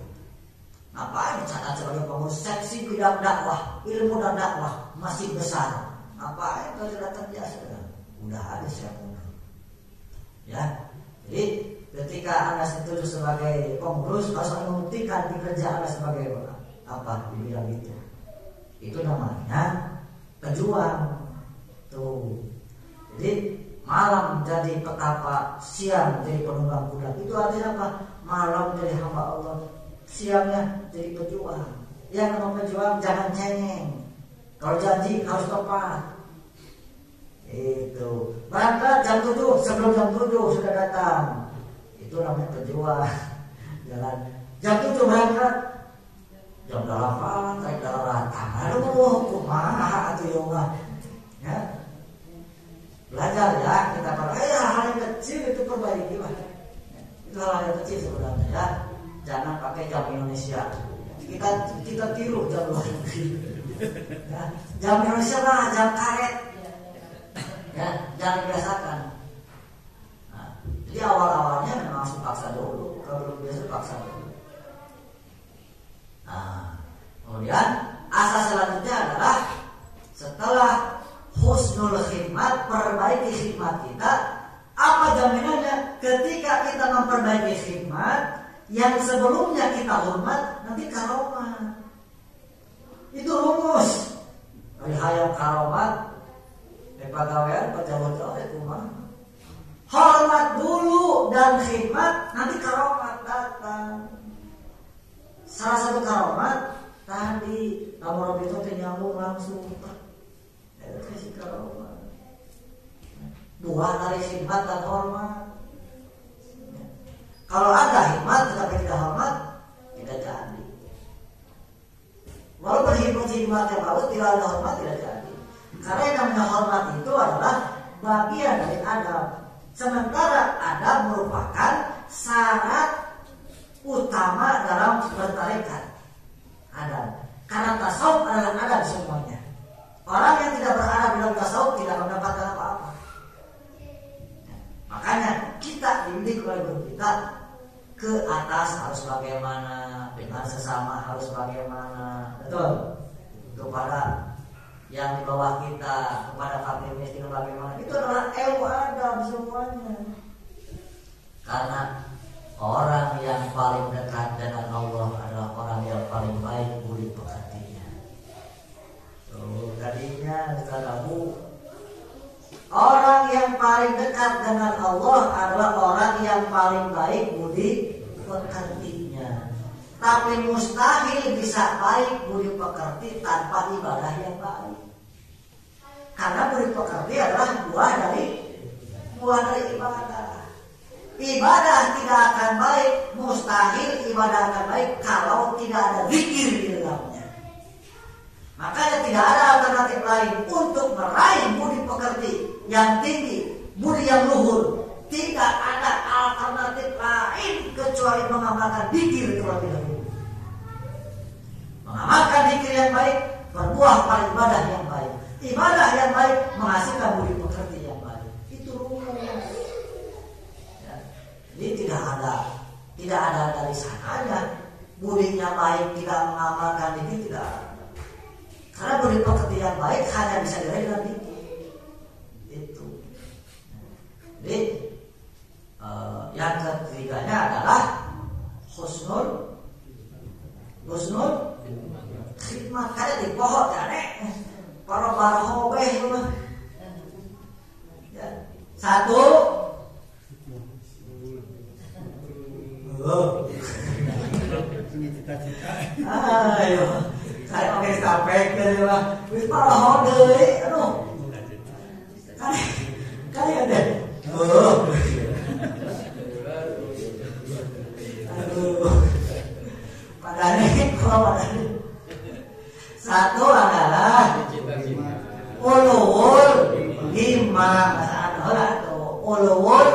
Ngapain dicatat sebagai pengurus seksi bidang dakwah, ilmu dan dakwah masih besar. Ngapain kalau tidak kerja sudah, udah aja saya mundur. Ya, jadi ketika Anda setuju sebagai pengurus harus membuktikan di kerja Anda sebagai apa di bidang itu. Itu namanya pejuang tuh. Jadi malam jadi petapa, siang jadi penunggang kuda. Itu artinya apa? Malam jadi hamba Allah, siangnya jadi pejuang. Yang namanya pejuang jangan cengeng. Kalau janji harus tepat. Itu berangkat jam 7, sebelum jam 7 sudah datang. Itu namanya pejuang. Jalan jam 7 berangkat, jam 8 kayak datang. Aduh, kumaha atuh ya. Ya. Belajar ya, kita hal yang kecil itu perbaiki lah. Itu hal yang kecil sebenarnya ya. Jangan pakai jam Indonesia. Kita tiru jam luar negeri. Ya, jam Indonesia lah, jam karet. Ya, jangan dibiasakan. Nah, jadi awal-awalnya memang harus paksa dulu. Kalau belum biasa paksa dulu. Nah, kemudian asas selanjutnya adalah setelah husnul khidmat, perbaiki khidmat kita. Apa jaminannya? Ketika kita memperbaiki khidmat yang sebelumnya kita hormat, nanti karomat. Itu rumus dari hayam karomat pegawaian pejabat itu mah. Hormat dulu dan khidmat, nanti karomat datang. Salah satu karomat tadi kamu itu nyambung langsung. Kasih karomat. Buah dari khidmat dan hormat. Kalau ada khidmat tetapi tidak hormat, tidak jadi. Walaupun khidmat yang bagus, tidak ada hormat, tidak jadi. Karena yang namanya hormat itu adalah bagian dari adab. Sementara adab merupakan syarat utama dalam bertarekat. Adab. Karena tasawuf adalah adab semuanya. Orang yang tidak beradab dalam tasawuf tidak mendapatkan apa-apa. Makanya kita dididik oleh guru kita ke atas harus bagaimana, dengan sesama harus bagaimana. bagaimana, betul? Kepada yang di bawah kita, kepada fakir miskin bagaimana, itu adalah ilmu adab semuanya. Karena orang yang paling dekat dengan Allah adalah orang yang paling baik budi pekertinya. Tadinya kita tahu orang yang paling dekat dengan Allah adalah orang yang paling baik budi pekertinya. Tapi mustahil bisa baik budi pekerti tanpa ibadah yang baik. Karena budi pekerti adalah buah dari ibadah. Ibadah tidak akan baik, mustahil ibadah akan baik kalau tidak ada zikir di dalamnya. Makanya tidak ada alternatif lain untuk meraih budi pekerti yang tinggi, budi yang luhur. Tidak ada alternatif lain kecuali mengamalkan zikir terlebih dahulu. Mengamalkan zikir yang baik berbuah pada ibadah yang baik. Ibadah yang baik menghasilkan budi pekerti yang baik. Itu rumus. Ya. Jadi tidak ada dari sananya. Budinya baik tidak mengamalkan zikir, tidak ada. Karena budi pekerti yang baik hanya bisa diraih dengan zikir. Itu. Jadi yang ketiganya adalah husnul khidmat. Kada di pohon ya para hobe itu mah. Ya. Satu. Ayo. Saya pakai sampai dari mah. Wis para hobe aduh. Kali ada. Satu adalah ulul himmah, ulul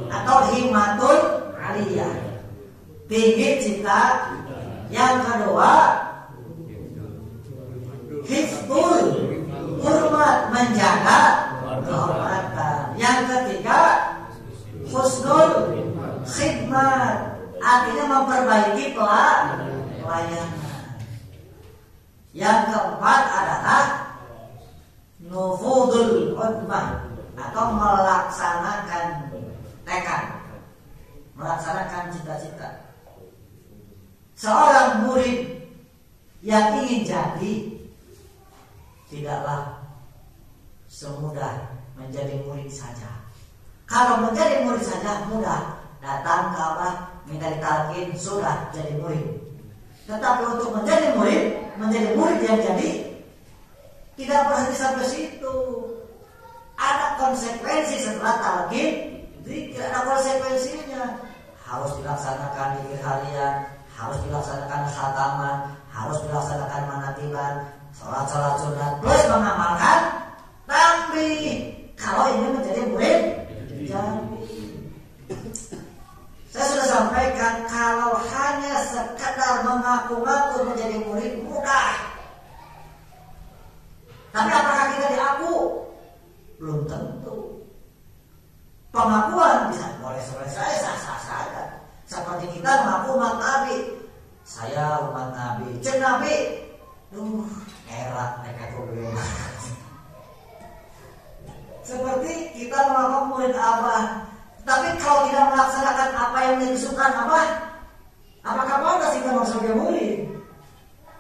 atau himmatul aliyah, tinggi cita. Yang kedua hifdzul hurmat, menjaga kehormatan. Yang ketiga husnul khidmat, artinya memperbaiki pelayanan. Yang keempat adalah nufudul udmah atau melaksanakan tekad, melaksanakan cita-cita. Seorang murid yang ingin jadi tidaklah semudah menjadi murid saja. Kalau menjadi murid saja mudah, datang ke Allah minta ditalkin sudah jadi murid. Tetapi untuk menjadi murid yang jadi tidak berhenti sampai situ. Ada konsekuensi setelah talqin, tidak ada konsekuensinya. Harus dilaksanakan zikir harian, harus dilaksanakan khataman, harus dilaksanakan manatiban, salat sunat, plus mengamalkan tasbih. Kalau ingin menjadi murid jadi. Saya sudah sampaikan, kalau hanya sekadar mengaku-ngaku menjadi murid mudah. Tapi apakah kita diaku? Belum tentu. Pengakuan bisa boleh selesai sah-sah saja. Seperti kita mengaku umat Nabi. Saya umat Nabi. Cek Nabi. Erak mereka kubur. Seperti kita mengaku murid Abah. Tapi kalau tidak melaksanakan apa yang disukai Abah, apakah pantas kita masuk ke murid?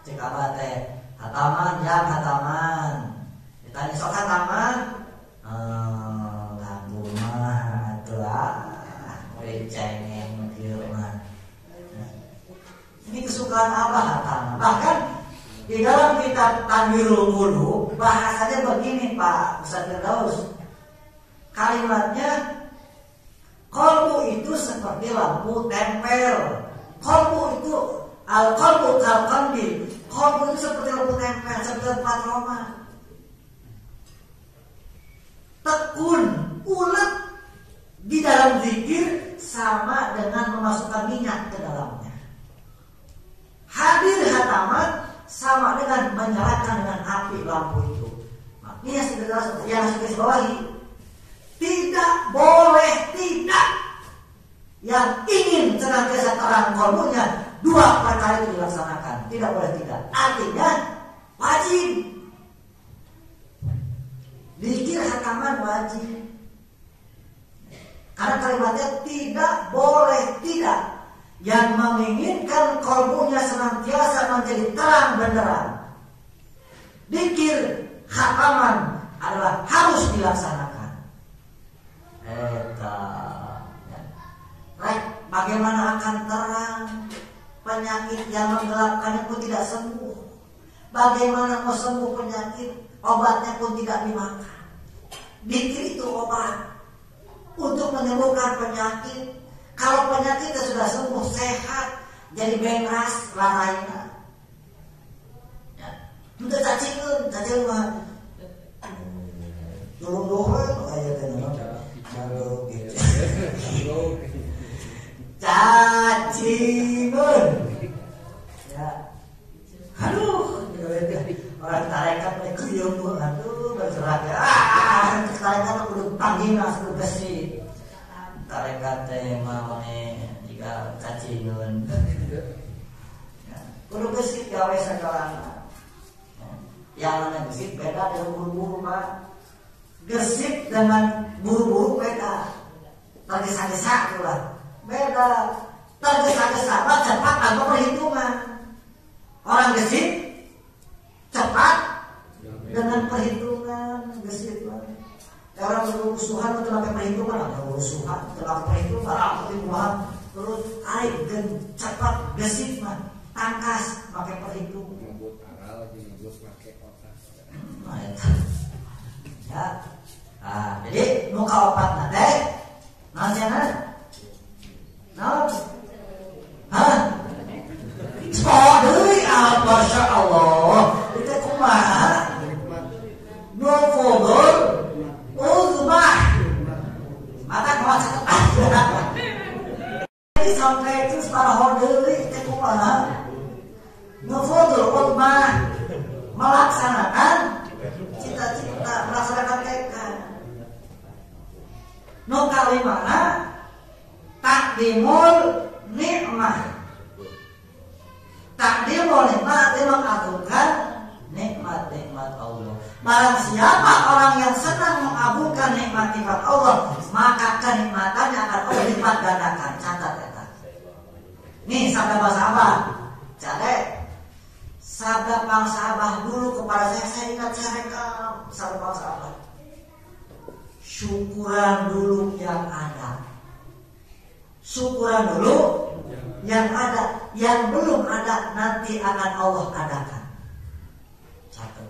Cek Abah teh, hataman, jam hataman. Ditanya sok hataman, lampu mah atuh murid cengeng kieu mah. Ini kesukaan Abah hataman. Bahkan di dalam kitab Tanwirul Qulub bahasanya begini Pak Ustaz Firdaus. Kalimatnya qalbu itu seperti lampu tempel. Qalbu itu al-qalbu kal-qandil. Qalbu itu seperti lampu tempel, seperti tempat Roma. Tekun, ulet di dalam zikir sama dengan memasukkan minyak ke dalamnya. Hadir hataman sama dengan menyalakan dengan api lampu itu. Makanya yang harus bawahi. Tidak boleh tidak yang ingin senantiasa terang kalbunya dua perkara itu dilaksanakan, tidak boleh tidak. Artinya wajib. Zikir hataman wajib. Karena kalimatnya tidak boleh tidak, yang menginginkan kalbunya senantiasa menjadi terang benderang. Zikir hataman adalah harus dilaksanakan. Bagaimana akan terang? Penyakit yang menggelapkannya pun tidak sembuh. Bagaimana mau sembuh penyakit? Obatnya pun tidak dimakan. Zikir itu obat untuk menyembuhkan penyakit. Kalau penyakitnya sudah sembuh, sehat, jadi bengras larainya. Ya, itu cacing mah. Turun-turun kayak gitu. Cacingun. Ya. Aduh, orang tarekat mereka kuyung, aduh bergerak ya. Tarekat kudu panggilna kudu besi. Tarekat teh mah jika cacingun. Ya, kudu besi gawe sagalana. Yang namanya gesit beda dengan buru-buru, Pak. Gesit dengan buru-buru beda. Tergesa-gesa pula beda. Tergesa-gesa mah cepat tanpa perhitungan. Orang gesit cepat dengan perhitungan. Gesit lah. Orang berusuhan itu pakai perhitungan, ada berusuhan, telah perhitungan, terus air dan cepat gesit mah tangkas pakai perhitungan. Ngebut aral lagi ngebut pakai otak. Ya. Nah, jadi muka opat nate, nantiana, Masya Allah, itu kumaha, nufudul, uzmah, maka kawan seketat. Jadi sampai itu setelah horderi itu kumaha, nufudul uzmah, melaksanakan cita-cita, melaksanakan tekad. Nu kalimana takdimul nikmah. Takdimul nikmah itu mengagungkan nikmat-nikmat Allah. Barang siapa orang yang senang mengagungkan nikmat-nikmat Allah, maka kenikmatannya akan Allah lipat gandakan. Catat eta. Nih sabda bahasa Abah. Catat. Sabda bangsa Abah dulu kepada saya ingat saya rekam sabda bangsa Abah. Syukuran dulu yang ada. Syukuran dulu yang ada. Yang belum ada nanti akan Allah adakan. Catat.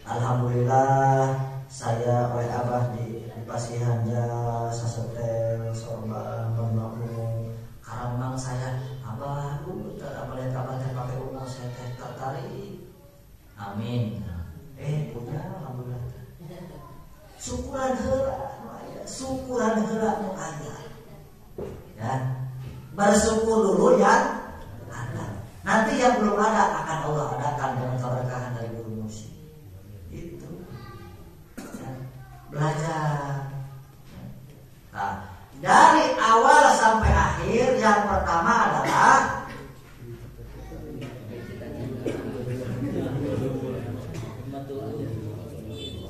Alhamdulillah saya oleh Abah di Pasihanja, Sasetel, Sorban, Bambang, karena memang saya Abah boleh Abah pakai umur saya tertarik. Amin. Punya alhamdulillah. Syukuran heula nu aya. Ya. Bersyukur dulu yang ada. Nanti yang belum ada akan Allah adakan dengan keberkahan dari guru musik. Itu. Ya. Belajar. Nah, dari awal sampai akhir yang pertama adalah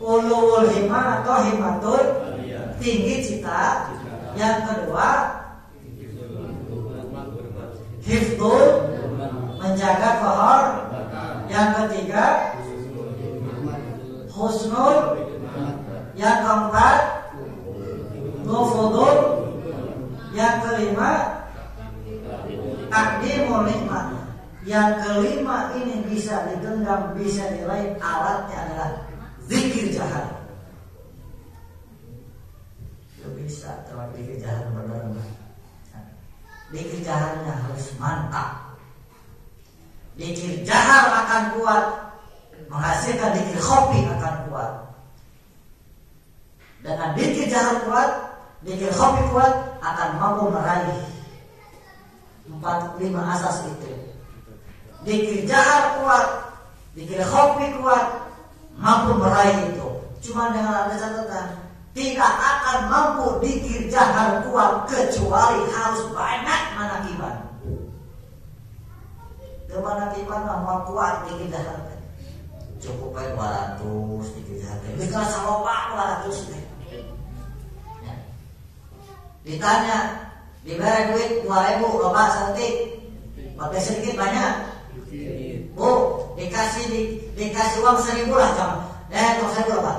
ulul himmah atau himmatul tinggi cita. Yang kedua hifdzul menjaga kohor. Yang ketiga husnul. Yang keempat nufudul. Yang kelima takdimul nikmat. Yang kelima ini bisa digenggam, bisa diraih. Alatnya adalah zikir jahar. Itu bisa terlalu zikir jahar benar. Zikir jaharnya harus mantap. Zikir jahar akan kuat, menghasilkan zikir khofi akan kuat. Dengan zikir jahar kuat, zikir khofi kuat, akan mampu meraih 4-5 asas itu. Zikir jahar kuat, zikir khofi kuat, mampu meraih itu. Cuma dengan ada catatan, tidak akan mampu zikir jahar kuat kecuali harus banyak manakiban. Kemana tipan mau kuat dikit dah. Cukup aja 200 dikit dah. Tapi kalau sama 200 deh. Ya. Ditanya, diberi duit 2.000 loba santik. Pakai sedikit banyak. Bu, dikasih uang 1.000 lah jam. Tong 1.000 loba,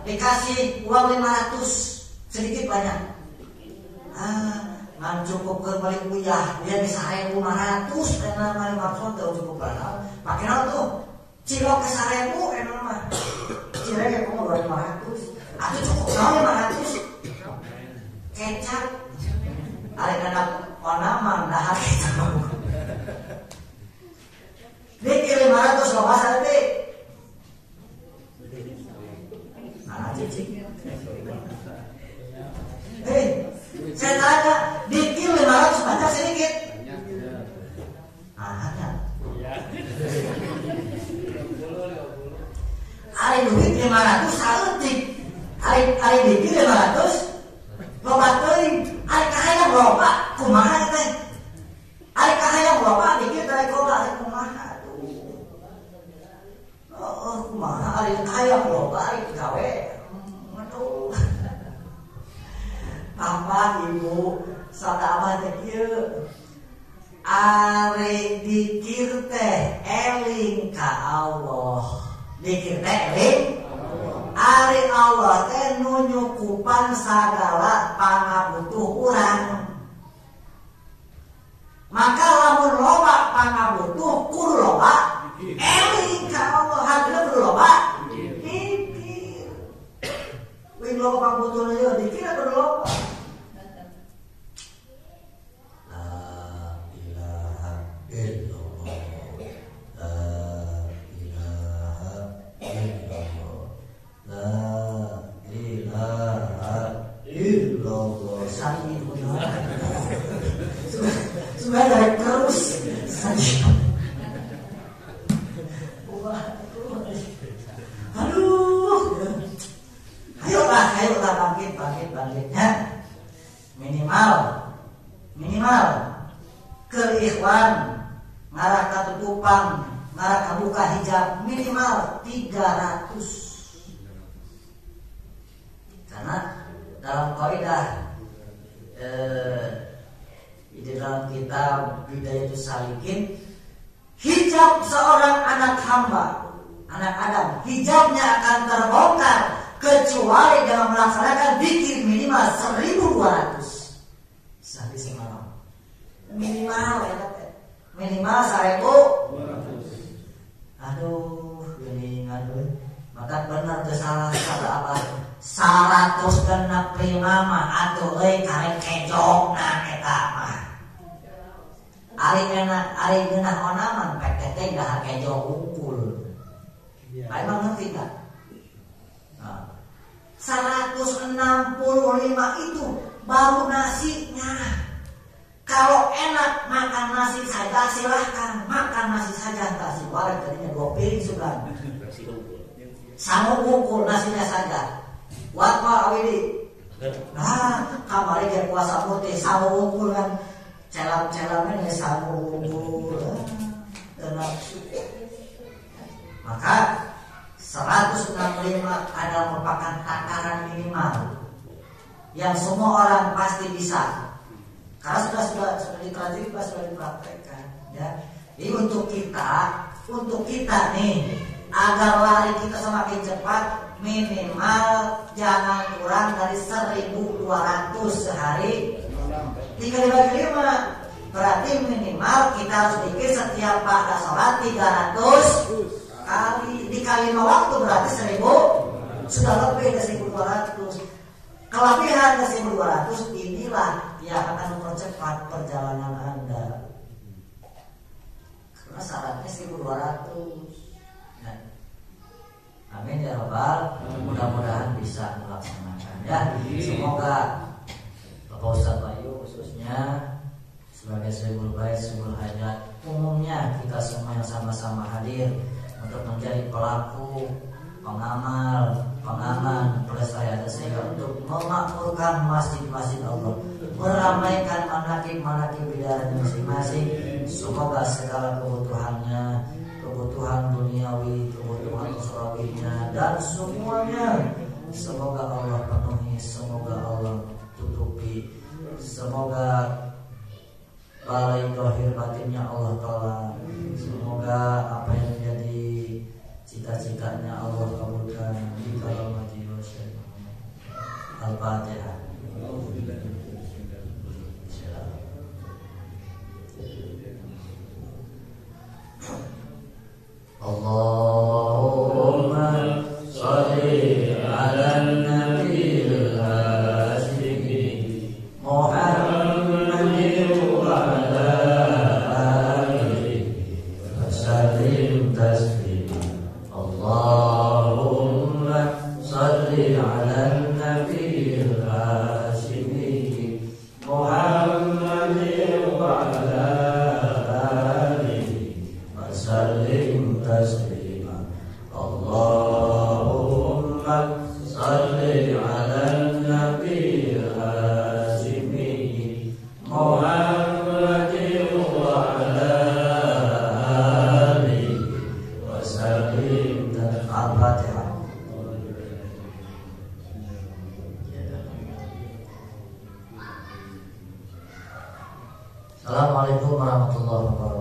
dikasih uang 500 sedikit banyak. Ngan cukup ke balik uyah, dia bisa 1.500 karena maksud tuh cukup banget. Pakai naon tuh? Cilok ke 1.000 enak mah. Cilok ke 2.500. Atuh cukup naon 500. Kecap. Arek anak onaman dahar kecap. Dikir 500 loba santai. Nah, cicing. Saya tanya, dikir 500 banyak sedikit? Banyak. Hari duit 500 saeutik. Hari dikir 500 loba teuing. Hari kahayang loba kumaha teh? Hari kahayang loba dikir dari loba kumaha tuh. Kumaha hari kahayang loba hari gawe. Aduh. Apa ibu sadama teh kieu are dikir teh eling ka Allah. Dikir teh eling ari Allah teh nu nyukupan sagala pangabutuh urang. Maka lamun loba pangabutuh kudu loba eling ka Allah. Hadeuh kudu loba dikir. Wing loba pangabutuh ieu dikir kudu loba. Sudah dari terus saja. Aduh, ayolah bangkit. Minimal keikhwan ngarah katutupang, ngarah kabuka hijab minimal 300. Karena dalam kaidah di dalam kitab Bidayatus Salikin, hijab seorang anak hamba, anak Adam, hijabnya akan terbongkar kecuali dengan melaksanakan zikir minimal 1.200 sehari semalam. Minimal 1.200. Aduh, geningan euy. Maka benar teu salah kata apa? 165 mah atuh euy karek kejogna eta mah. Ari geunah onaman pek teh dahar kejog unggul. Bae mah ngerti enggak? Nah, 165 itu baru nasinya. Kalau enak makan nasi saja silahkan, makan nasi saja nasi goreng tadinya 2 piring sudah. Sangu bungkul nasinya saja. Buat Pak Awidi. Kamari ge puasa putih sangu bungkul kan. Celam-celamnya ini sangu bungkul. Maka 165 adalah merupakan takaran minimal yang semua orang pasti bisa. Karena sudah diterapkan, sudah dipraktekkan. Ya. Jadi untuk kita nih, agar lari kita semakin cepat, minimal jangan kurang dari 1.200 sehari. 3 dibagi 5 berarti minimal kita harus dikir setiap pada sholat 300 kali. Dikali 5 waktu berarti 1.000, sudah lebih dari 1.200. Kelebihan dari 1.200 inilah yang akan mempercepat perjalanan Anda. Karena syaratnya 1.200. Ya. Amin ya Rabbal. Mudah-mudahan bisa melaksanakan. Ya, semoga Bapak Ustadz Bayu khususnya sebagai Syaikhul Bait, Syaikhul Hajat, umumnya kita semua yang sama-sama hadir untuk menjadi pelaku pengaman pelestarian sehingga untuk memakmurkan masjid-masjid Allah, meramaikan manakib bid'ah masing-masing. Semoga segala kebutuhannya, kebutuhan duniawi, kebutuhan ukhrawinya dan semuanya semoga Allah penuhi, semoga Allah tutupi, semoga balai zahir batinnya Allah tolak, semoga apa yang menjadi cita-citanya Allah kabulkan di kalamati wa syarif. Al-Fatihah. Allahumma sholli ala nabiyil hashimi Muhammadin wa ala alihi wa sallim taslima. Allahumma sholli ala nabiyil hashimi Muhammadin wa ala alihi wa sallim taslima. Allahumma sholli ala nabiyil hashimi Muhammadin wa ala alihi wa sallim. Al-Fatihah. Assalamualaikum warahmatullahi wabarakatuh.